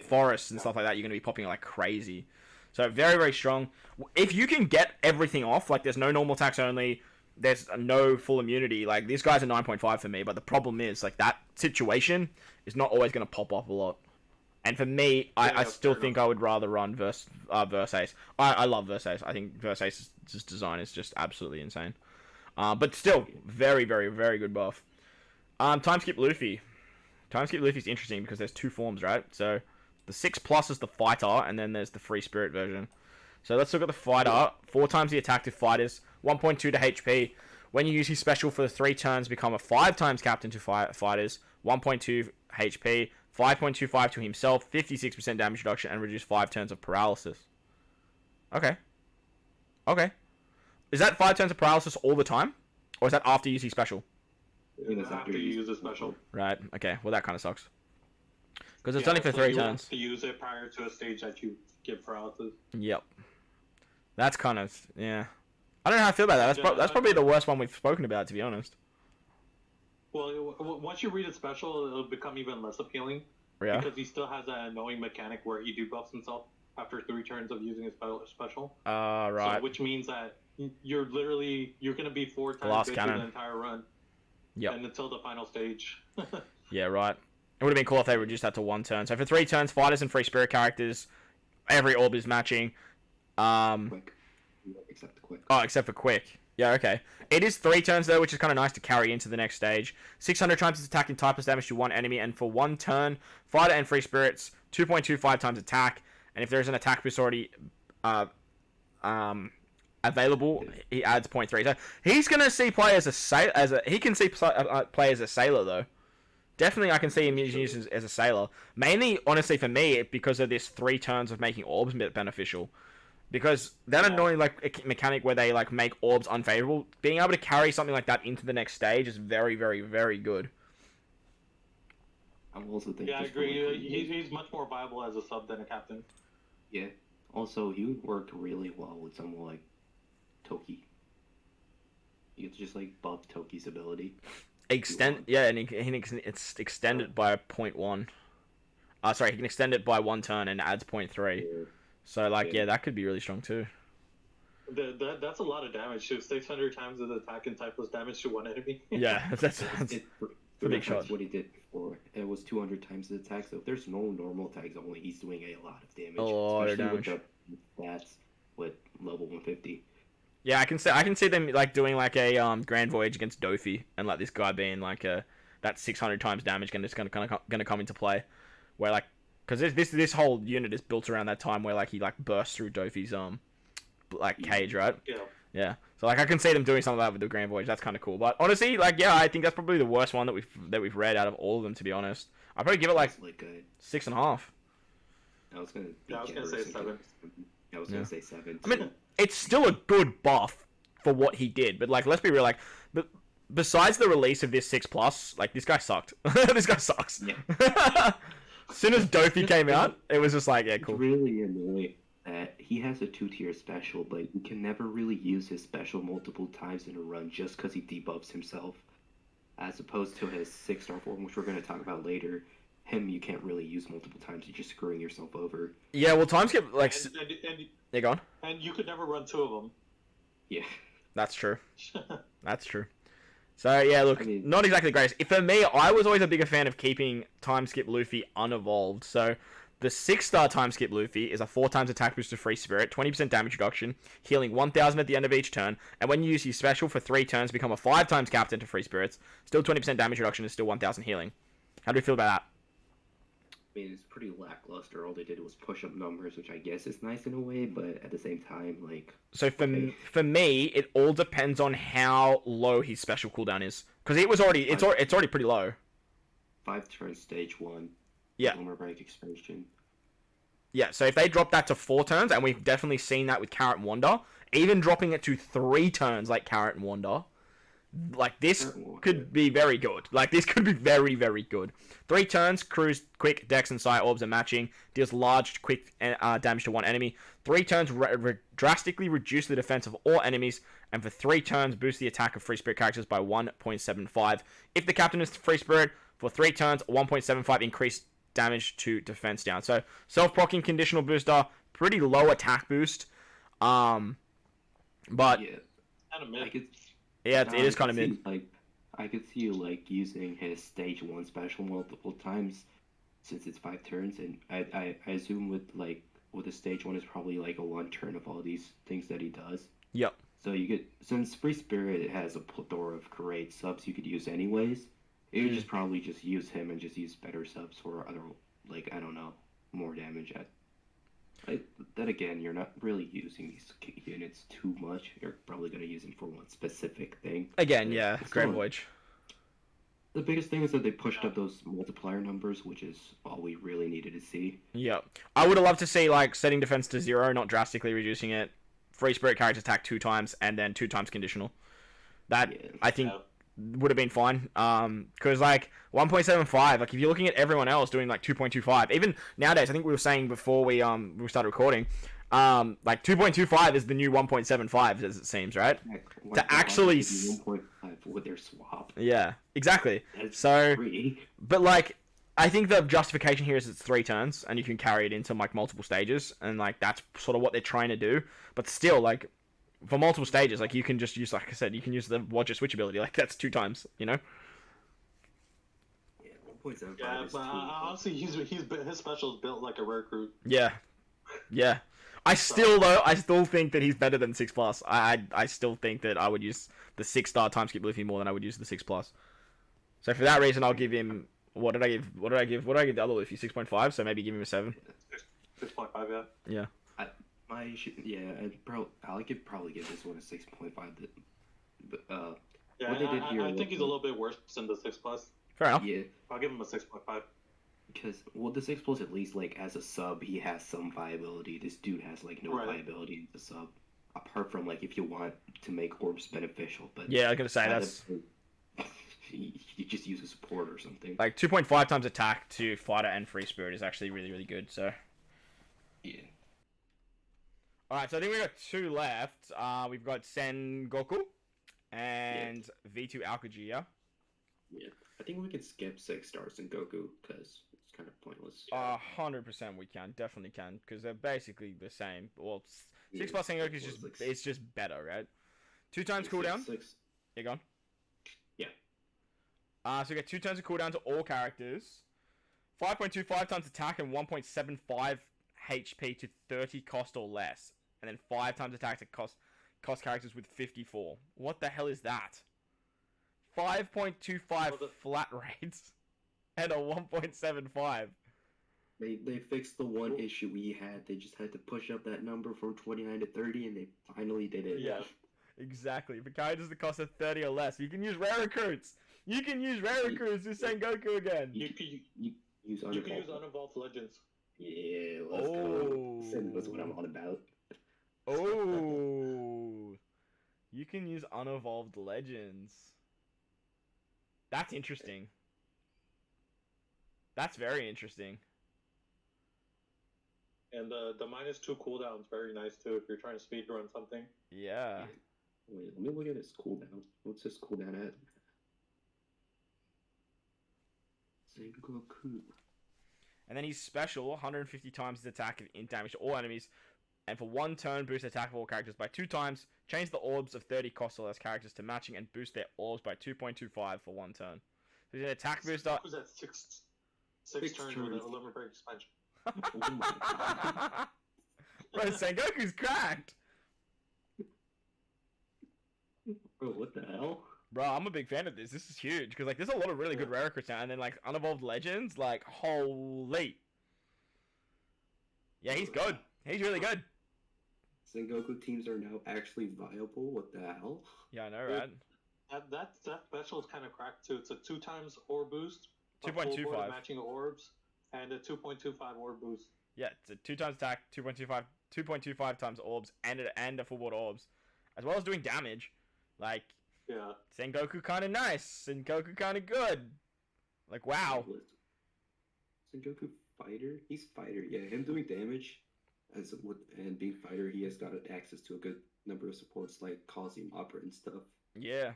forests and stuff like that. You're gonna be popping like crazy. So very very strong. If you can get everything off, like there's no normal attacks only, there's no full immunity. Like this guy's a 9.5 for me, but the problem is like that situation is not always gonna pop off a lot. And for me, I still think I would rather run Verse Ace. I love Verse Ace. I think Verse Ace's design is just absolutely insane. But still, very, very, very good buff. Time Skip Luffy. Time Skip Luffy's interesting because there's 2 forms, right? So the 6+ is the fighter, and then there's the free spirit version. So let's look at the fighter. 4 times the attack to fighters, 1.2 to HP. When you use his special for the 3 turns, become a 5 times captain to fighters, 1.2 HP. 5.25 to himself, 56% damage reduction, and reduce 5 turns of paralysis. Okay. Is that 5 turns of paralysis all the time? Or is that after you use his special? I think that's after you use the special. Right, okay. Well, that kind of sucks. Because it's only for 3 turns. Have to use it prior to a stage that you give paralysis. Yep. That's kind of... yeah. I don't know how I feel about that. That's probably the worst one we've spoken about, to be honest. Well, once you read it special, it'll become even less appealing. Yeah. Because he still has that annoying mechanic where he debuffs himself after 3 turns of using his special. Right. So, which means that you're going to be 4 times Glass good cannon. the entire run. Yep. And until the final stage. Yeah, right. It would have been cool if they reduced that to 1 turn. So for 3 turns, fighters and free spirit characters, every orb is matching. Quick. Except quick. Oh, except for quick. Yeah, okay. It is 3 turns though, which is kind of nice to carry into the next stage. 600 times its attack and type plus damage to one enemy, and for 1 turn, fighter and free spirits 2.25 times attack. And if there's an attack boost already available, he adds 0.3. So he's gonna see play as a he can see play as a sailor though. Definitely, I can see him used as a sailor. Mainly, honestly, for me, because of this 3 turns of making orbs beneficial. Because that annoying mechanic where they make orbs unfavorable, being able to carry something like that into the next stage is very, very, very good. I also think. Yeah, I agree. He's much more viable as a sub than a captain. Yeah. Also, he would work really well with someone like Toki. You could just buff Toki's ability. And it's extended by 0.1. Sorry, he can extend it by 1 turn and adds 0.3. Yeah. So that could be really strong too. That's a lot of damage too. 600 times of the attack and type plus damage to one enemy. Yeah, that's a big shot. What he did before. It was 200 times the attack. So if there's no normal attacks only, he's doing a lot of damage. A lot of damage. With the stats with level 150. Yeah, I can see them doing a Grand Voyage against Dofi, and this guy being that 600 times damage gonna come into play, where because this whole unit is built around that time where he bursts through Dofi's cage, right? Yeah. Yeah. So I can see them doing something like that with the Grand Voyage. That's kind of cool. But honestly, I think that's probably the worst one that we've read out of all of them, to be honest. I'd probably give it 6.5. I was gonna say 7. I was gonna say 7. I mean, it's still a good buff for what he did, but let's be real, but besides the release of this 6+, this guy sucked. This guy sucks. Yeah. As soon as Dofi came out, it was just yeah, cool. It's really annoying that he has a 2-tier special, but you can never really use his special multiple times in a run just because he debuffs himself. As opposed to his 6-star form, which we're going to talk about later. Him, you can't really use multiple times. You're just screwing yourself over. Yeah, well, times get and go on. And you could never run 2 of them. Yeah. That's true. That's true. So, yeah, look, not exactly the greatest. For me, I was always a bigger fan of keeping time skip Luffy unevolved. So, the 6-star time skip Luffy is a 4 times attack boost to free spirit, 20% damage reduction, healing 1000 at the end of each turn, and when you use his special for 3 turns, become a 5 times captain to free spirits, still 20% damage reduction and still 1000 healing. How do you feel about that? I mean, it's pretty lackluster. All they did was push up numbers, which I guess is nice in a way, but at the same time, So for me, it all depends on how low his special cooldown is, because it's already pretty low. 5 turns stage 1. Yeah. Summer break expansion. Yeah. So if they drop that to 4 turns, and we've definitely seen that with Carrot and Wanda, even dropping it to 3 turns like Carrot and Wanda, this could be very good. This could be very, very good. 3 turns, cruise, quick, dex, and psi orbs are matching. Deals large, quick damage to one enemy. 3 turns, drastically reduce the defense of all enemies. And for 3 turns, boost the attack of free spirit characters by 1.75. If the captain is free spirit, for 3 turns, 1.75 increase damage to defense down. So, self-proccing conditional booster, pretty low attack boost. But... Yeah. Kind of mid. Yeah, it is kind of mid. I could see you using his stage 1 special multiple times, since it's 5 turns, and I assume with the stage 1 is probably a 1 turn of all these things that he does. Yep. So since Free Spirit has a plethora of great subs you could use anyways, you could probably just use him and just use better subs for other I don't know, more damage at. Then again, you're not really using these units too much. You're probably going to use them for one specific thing. Again, yeah, Grand Voyage. The biggest thing is that they pushed up those multiplier numbers, which is all we really needed to see. Yeah. I would have loved to see, setting defense to 0, not drastically reducing it. Free Spirit characters attack 2 times, and then 2 times conditional. That, I think... would have been fine, because 1.75, if you're looking at everyone else doing 2.25, even nowadays, I think we were saying before we started recording, 2.25 is the new 1.75, as it seems, right? To actually 1.5 with their swap. Yeah, exactly. That's so free. But I think the justification here is it's 3 turns and you can carry it into multiple stages, and that's sort of what they're trying to do. But still, for multiple stages, you can just use, like I said, you can use the watch or switch ability. That's 2 times, you know? 6.75 Yeah, is but too honestly, his special is built like a recruit. Yeah. I still think that he's better than 6+. I still think that I would use the 6-star time skip Luffy more than I would use the 6+. So for that reason, I'll give him. What did I give the other Luffy? 6.5. So maybe give him a 7. 6.5, yeah. Yeah. I could probably give this one a 6.5. But Yeah, what they did here, I think he's a little bit worse than the 6+. Fair enough. Yeah, I'll give him a 6.5. because the 6+ at least like as a sub he has some viability. This dude has like no viability as a sub, apart from like if you want to make orbs beneficial. But Yeah, I was gonna say that's you just use a support or something. like 2.5 times attack to fighter and free spirit is actually really, really good. So. Yeah. Alright, so I think we got 2 left. We've got Sen Goku and V2 Alcaji, yeah? Yeah. I think we could skip 6 stars in Goku because it's kind of pointless. 100% we can, definitely can, because they're basically the same. Well, 6+ Sen Goku is it's just better, right? 2 times cooldown. 6. You gone? Yeah. So we get 2 turns of cooldown to all characters. 5.25 times attack and 1.75 HP to 30 cost or less. And then 5 times attack to cost characters with 54. What the hell is that? 5.25 flat rates and a 1.75. They fixed the one issue we had. They just had to push up that number from 29 to 30, and they finally did it. Yeah, exactly. For characters that cost 30 or less, you can use rare recruits. You can use rare recruits to Sengoku again. You can use unevolved legends. Yeah, let's go. That's what I'm on about. Oh, you can use unevolved legends. That's interesting. That's very interesting. And the -2 cooldown is very nice too if you're trying to speedrun something. Yeah. Wait, let me look at his cooldown. What's his cooldown at? Sen Goku. And then he's special, 150 times his attack and int damage to all enemies. And for 1 turn, boost attack of all characters by 2 times. Change the orbs of 30 cost or less characters to matching and boost their orbs by 2.25 for 1 turn. So he's an attack booster. Was that six turns with a limit break expansion? Oh my god. Bro, Sengoku's cracked. Bro, what the hell? Bro, I'm a big fan of this. This is huge because like there's a lot of really good rare recruits now, and then like unevolved legends, like holy. Yeah, he's good. He's really good. Sengoku teams are now actually viable. What the hell? Yeah, I know, right? That special is kind of cracked too. It's a 2 times orb boost, 2.25 matching orbs, and a 2.25 orb boost. Yeah, it's a 2 times attack, 2.25 times orbs, and a full board orbs, as well as doing damage. Like, yeah, Sengoku kind of nice, Sengoku kind of good. Like, wow. Sengoku fighter? He's fighter. Yeah, him doing damage and being fighter, he has got access to a good number of supports like Kazi, Opera, and stuff. Yeah,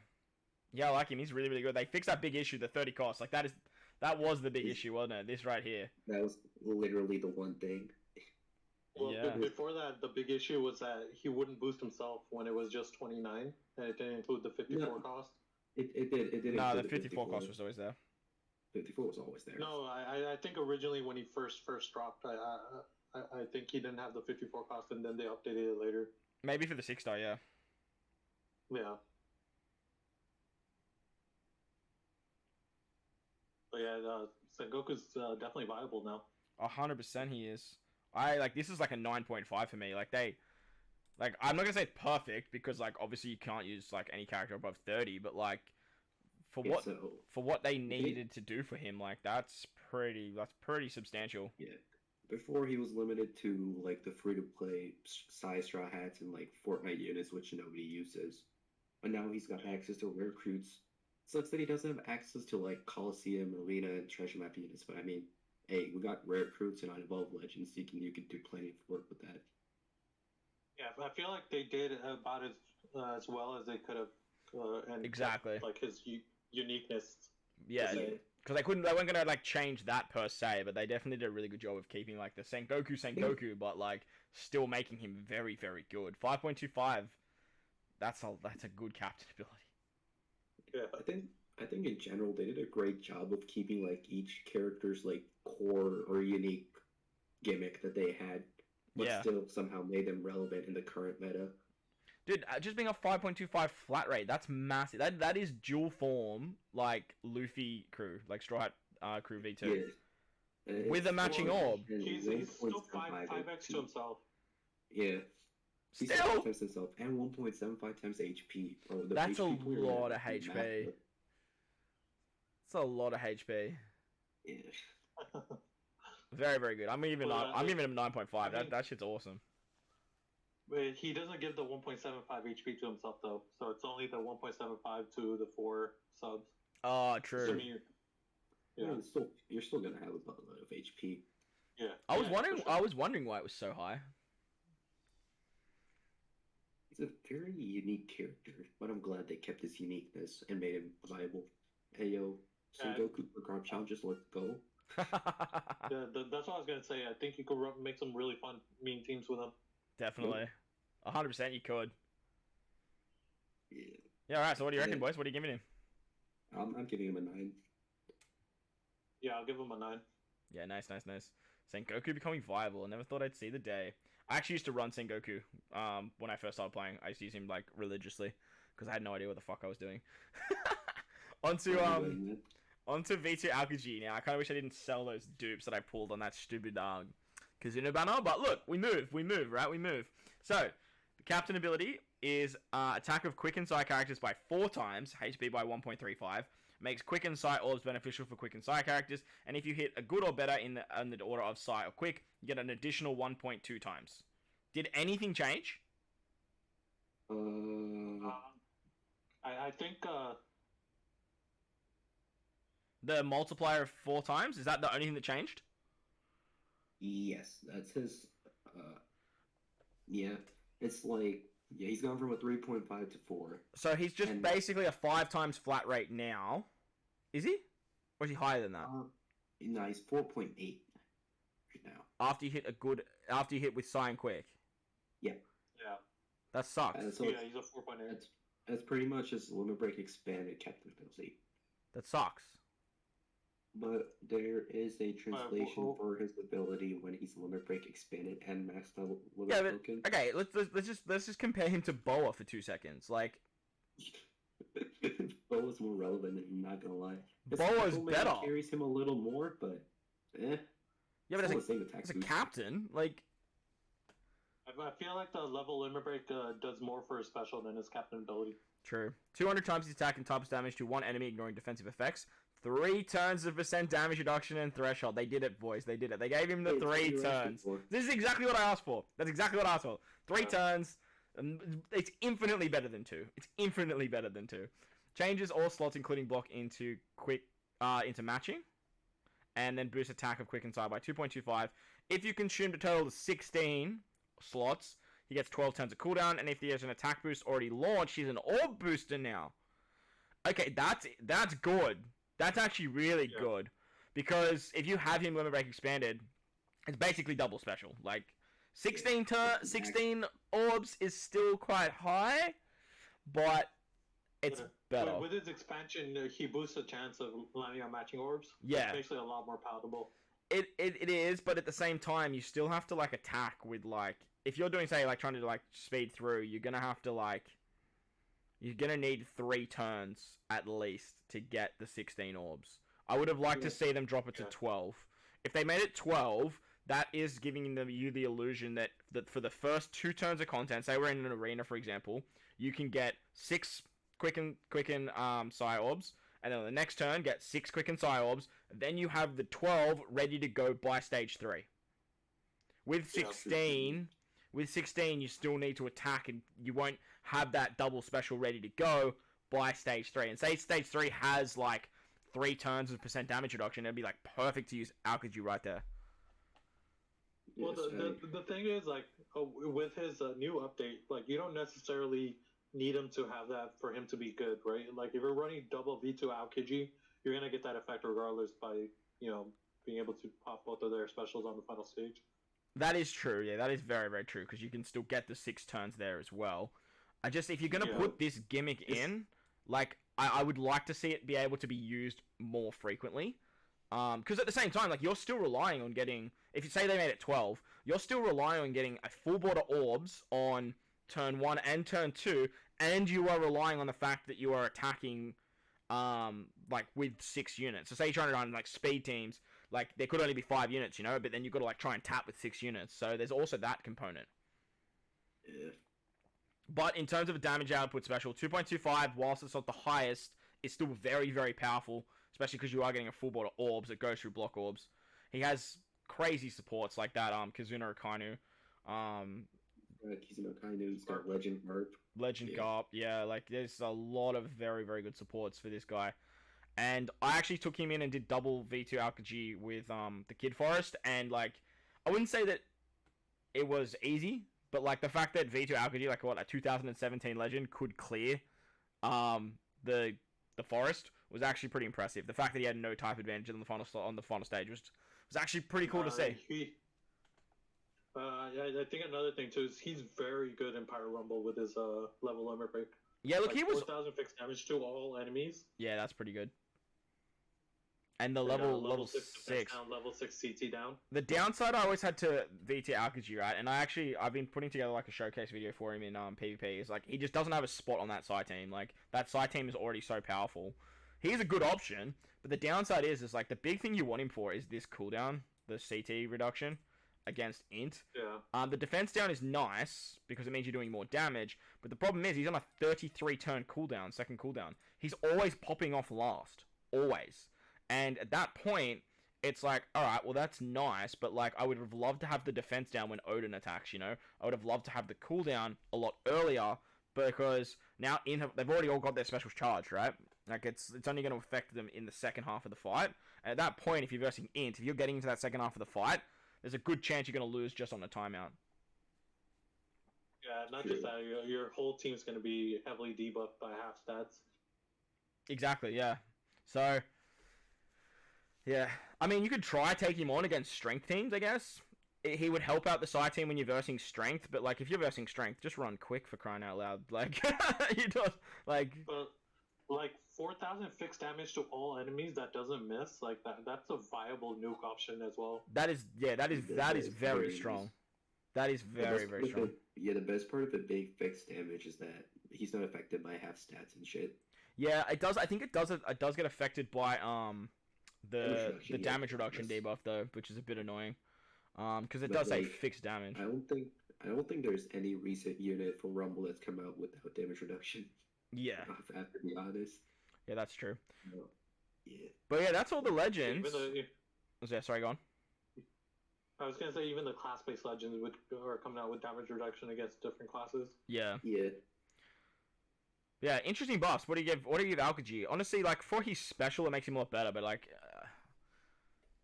I like him. He's really, really good. They fixed that big issue, the 30 cost. Like that was the big issue, wasn't it? This right here. That was literally the one thing. Well, Yeah. Before that, the big issue was that he wouldn't boost himself when it was just 29, and it didn't include the 54 cost. It did. No, the 54 cost was always there. 54 was always there. No, I think originally when he first dropped, I think he didn't have the 54 cost, and then they updated it later. Maybe for the 6-star, yeah. Yeah. But yeah, Sengoku's definitely viable now. 100% he is. This is like a 9.5 for me. I'm not gonna say it's perfect because like obviously you can't use like any character above 30, but like for what they needed to do for him, like that's pretty substantial. Yeah. Before he was limited to like the free to play size straw hats and like Fortnite units, which nobody uses. But now he's got access to rare recruits. Sucks that he doesn't have access to like Coliseum, Arena, and Treasure Map units, but I mean, hey, we got rare recruits and unevolved legends. You can do plenty of work with that. Yeah, I feel like they did about as well as they could have. And Exactly. Like his uniqueness. Yeah, because they weren't gonna like change that per se, but they definitely did a really good job of keeping like the Sengoku, but like still making him very, very good. 5.25. That's a good captain ability. Yeah, I think in general they did a great job of keeping like each character's like core or unique gimmick that they had, but still somehow made them relevant in the current meta. Dude, just being a 5.25 flat rate, that's massive. That is dual form, like Luffy crew, like Straw Hat crew V2. Yeah. With a matching orb. He's still 5x to himself. Yeah. He's Still? 5x himself and 1.75 times HP. Bro, That's HP a lot of HP. It's a lot of HP. Yeah. Very, very good. I'm giving him 9.5. That shit's awesome. But he doesn't give the 1.75 HP to himself though, so it's only the 1.75 to the 4 subs. Oh, true. You're still gonna have a buttload of HP. Yeah. I was wondering why it was so high. He's a very unique character, but I'm glad they kept his uniqueness and made him viable. Hey yo, Sen Goku for Grump Challenge, let's go. Yeah, that's what I was gonna say. I think you could make some really fun mean teams with him. Definitely. 100% you could. Yeah. Yeah, alright, so what do you reckon, boys? What are you giving him? I'm giving him a 9. Yeah, I'll give him a 9. Yeah, nice. Sen Goku becoming viable. I never thought I'd see the day. I actually used to run Sen Goku when I first started playing. I used to use him like religiously because I had no idea what the fuck I was doing. onto V2 Alcaji. Now, I kind of wish I didn't sell those dupes that I pulled on that stupid Kazuna banner, but look, we move, right? We move. So, the captain ability is attack of quick and sight characters by 4 times, HP by 1.35. Makes quick and sight orbs beneficial for quick and sight characters, and if you hit a good or better in the order of sight or quick, you get an additional 1.2 times. Did anything change? I think the multiplier of 4 times, is that the only thing that changed? Yes, that's his. Yeah, it's like he's gone from a 3.5 to 4. So he's just basically a 5 times flat rate now. Is he? Or is he higher than that? No, he's 4.8 right now. After you hit with Sign Quick. Yeah. Yeah. That sucks. He's a 4.8. That's pretty much his limit break expanded captain ability. That sucks. But there is a translation for his ability when he's limit break expanded and maxed out limit broken. Okay, let's just compare him to Boa for 2 seconds. Like Boa's more relevant, I'm not gonna lie. Boa's better. Carries him a little more, but yeah, but as a captain, like I feel like the level limit break does more for his special than his captain ability. True. 200 times his attack and types damage to one enemy, ignoring defensive effects. 3 turns of % damage reduction and threshold. They did it, boys. They did it. They gave him the 3 turns. This is exactly what I asked for. That's exactly what I asked for. 3 turns. It's infinitely better than 2. It's infinitely better than 2. Changes all slots, including block into matching, and then boost attack of quick and side by 2.25. If you consumed a total of 16 slots, he gets 12 turns of cooldown, and if he has an attack boost already launched, he's an orb booster now. Okay, that's good. That's actually really good, because if you have him limit break expanded, it's basically double special. Like 16 orbs is still quite high, but it's better. With his expansion, he boosts the chance of landing on matching orbs. Yeah, it's basically a lot more palatable. It is, but at the same time, you still have to like attack with like if you're doing say like trying to like speed through, you're gonna have to like. You're going to need 3 turns at least to get the 16 orbs. I would have liked to see them drop it to 12. If they made it 12, that is giving you the illusion that for the first 2 turns of content, say we're in an arena, for example, you can get 6 quicken Psy orbs, and then on the next turn, get 6 quicken Psy orbs, then you have the 12 ready to go by stage 3. With 16... With 16, you still need to attack, and you won't have that double special ready to go by stage 3. And say stage 3 has, like, 3 turns of % damage reduction, it'd be, like, perfect to use Alcaji right there. Well, the thing is, like, with his new update, like, you don't necessarily need him to have that for him to be good, right? Like, if you're running double V2 Alcaji, you're going to get that effect regardless by, being able to pop both of their specials on the final stage. That is true, yeah, that is very, very true, because you can still get the 6 turns there as well. If you're going to put this gimmick in, like, I would like to see it be able to be used more frequently. Because at the same time, like, you're still relying on getting, if you say they made it 12, you're still relying on getting a full board of orbs on turn 1 and turn 2, and you are relying on the fact that you are attacking, like, with 6 units. So say you're trying to run, like, speed teams, like, there could only be 5 units, you know, but then you've got to, like, try and tap with 6 units. So there's also that component. Yeah. But in terms of a damage output special, 2.25, whilst it's not the highest, is still very, very powerful, especially because you are getting a full board of orbs that goes through block orbs. He has crazy supports like that, Kizuna Kainu. Kizuna Kainu, he's got Legend Garp. Legend Garp, yeah, like, there's a lot of very, very good supports for this guy. And I actually took him in and did double V2 Alcaji with the Kid Forest, and, like, I wouldn't say that it was easy, but, like, the fact that V2 Alcaji, like, what, a 2017 Legend could clear the forest was actually pretty impressive. The fact that he had no type advantage on the final stage was actually pretty cool to see. I think another thing too is he's very good in Pyro Rumble with his level limit break. Yeah, look, like he was 4,000 fixed damage to all enemies. Yeah, that's pretty good. And the level 6 down, level 6 CT down. The downside I always had to VT Alcaji, right? And I've been putting together like a showcase video for him in PvP. Is like he just doesn't have a spot on that side team. Like that side team is already so powerful. He's a good option, but the downside is like the big thing you want him for is this cooldown, the CT reduction against Int. Yeah. The defense down is nice because it means you're doing more damage, but the problem is he's on a 33 turn cooldown, second cooldown. He's always popping off last, always. And at that point, it's like, alright, well that's nice, but like I would have loved to have the defense down when Odin attacks, you know? I would have loved to have the cooldown a lot earlier, because now they've already all got their special charge, right? Like it's only going to affect them in the second half of the fight. And at that point, if you're versing Int, if you're getting into that second half of the fight, there's a good chance you're going to lose just on a timeout. Yeah, not just that, your whole team's going to be heavily debuffed by half stats. Exactly, yeah. So... yeah, I mean, you could try taking him on against strength teams, I guess. He would help out the side team when you're versing strength, but, like, if you're versing strength, just run quick for crying out loud. Like, you don't, like... like, 4,000 fixed damage to all enemies that doesn't miss, like, that's a viable nuke option as well. That is very strong. That is very, very strong. The best part of the big fixed damage is that he's not affected by half stats and shit. Yeah, it does, I think it does get affected by, the damage reduction debuff though, which is a bit annoying, because it does say fixed damage. I don't think there's any recent unit for Rumble that's come out without damage reduction. Yeah, I have to be honest. Yeah, that's true. No. Yeah, but yeah, that's all the legends. Sorry, go on. I was gonna say even the class-based legends are coming out with damage reduction against different classes. Yeah. Yeah, interesting buffs. What do you give Alcaji? Honestly, like, for his special, it makes him a lot better, but, like,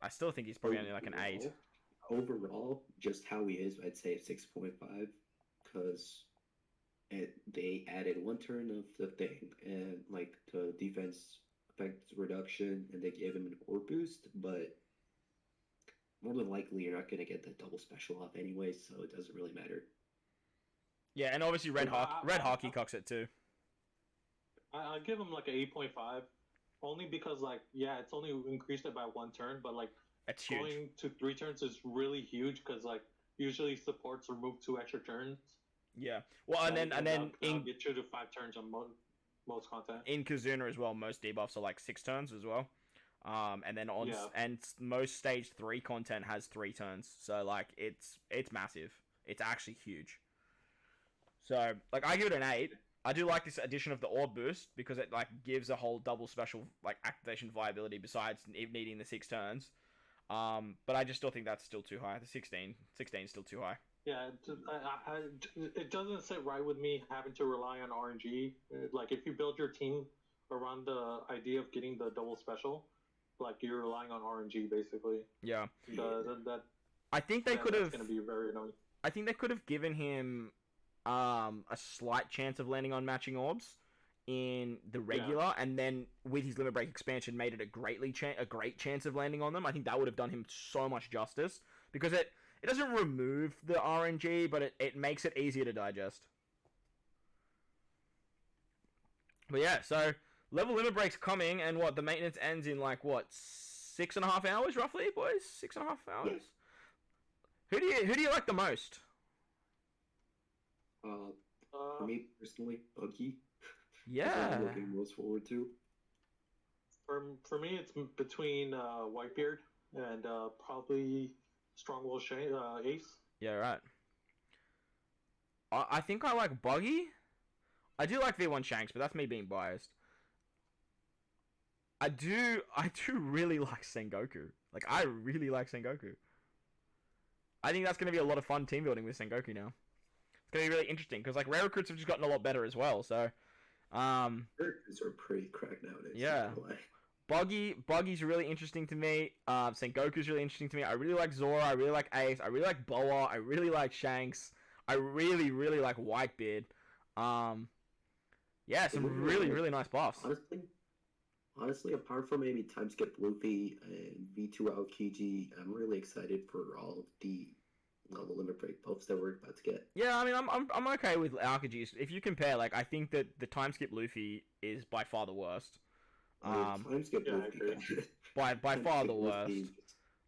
I still think he's probably only, like, an 8. Overall, just how he is, I'd say 6.5, because they added 1 turn of the thing, and, like, the defense effect reduction, and they gave him an orb boost, but more than likely you're not going to get the double special off anyway, so it doesn't really matter. Yeah, and obviously Red Hockey cocks it, too. I'll give him like an 8.5, only because like it's only increased it by 1 turn, but like it's going to 3 turns is really huge because like usually supports remove 2 extra turns. Yeah, well, and then get you to 5 turns on most content. In Kizuna as well, most debuffs are like 6 turns as well, and then and most stage 3 content has 3 turns, so like it's massive. It's actually huge. So like I give it an 8. I do like this addition of the orb boost because it like gives a whole double special like activation viability besides needing the 6 turns. But I just still think that's still too high. The 16 is still too high. Yeah, it doesn't sit right with me having to rely on RNG. Like if you build your team around the idea of getting the double special, like you're relying on RNG basically. Yeah. I think they could have. That's going to be very annoying. I think they could have given him a slight chance of landing on matching orbs in the regular, and then with his limit break expansion made it a great chance of landing on them. I think that would have done him so much justice because it doesn't remove the RNG, but it makes it easier to digest. But yeah, so level limit break's coming, and what, the maintenance ends in like what, 6.5 hours roughly, boys? 6.5 hours. Who do you like the most? For me personally, Buggy. Yeah. I'm looking most forward to. For me, it's between Whitebeard and probably Strongwell Ace. Yeah, right. I think I like Buggy. I do like V1 Shanks, but that's me being biased. I do really like Sen Goku. Like, I really like Sen Goku. I think that's going to be a lot of fun team building with Sen Goku now. It's going to be really interesting, because, like, rare recruits have just gotten a lot better as well, so... Recruits are pretty cracked nowadays. Yeah. Buggy's really interesting to me. Sen Goku's really interesting to me. I really like Zoro. I really like Ace. I really like Boa. I really like Shanks. I really, really like Whitebeard. Yeah, some really nice buffs. Honestly, apart from maybe time skip Luffy and V2 Alcaji, I'm really excited for all of the level limit break buffs that we're about to get. Yeah, I mean, I'm okay with Alcaji. If you compare, like, I think that the time skip Luffy is by far the worst. Time skip Luffy. By far the worst.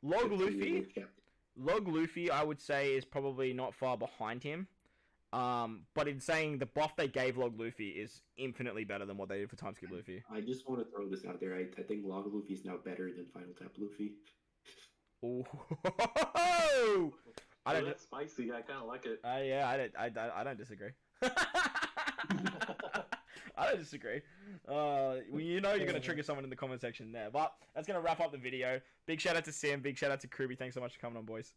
Log Luffy, I would say, is probably not far behind him. But in saying the buff they gave Log Luffy is infinitely better than what they did for time skip Luffy. I just want to throw this out there. I think Log Luffy is now better than Final Tap Luffy. Oh, that's spicy. I kind of like it. Yeah, I don't disagree. I don't disagree. Well, you know you're going to trigger someone in the comment section there. But that's going to wrap up the video. Big shout out to Sam. Big shout out to KROOBY. Thanks so much for coming on, boys.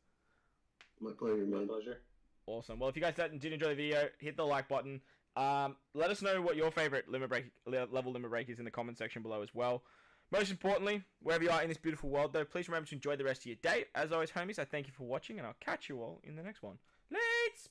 My pleasure, man. My pleasure. Awesome. Well, if you guys did enjoy the video, hit the like button. Let us know what your favorite level limit break is in the comment section below as well. Most importantly, wherever you are in this beautiful world, though, please remember to enjoy the rest of your day. As always, homies, I thank you for watching, and I'll catch you all in the next one. Let's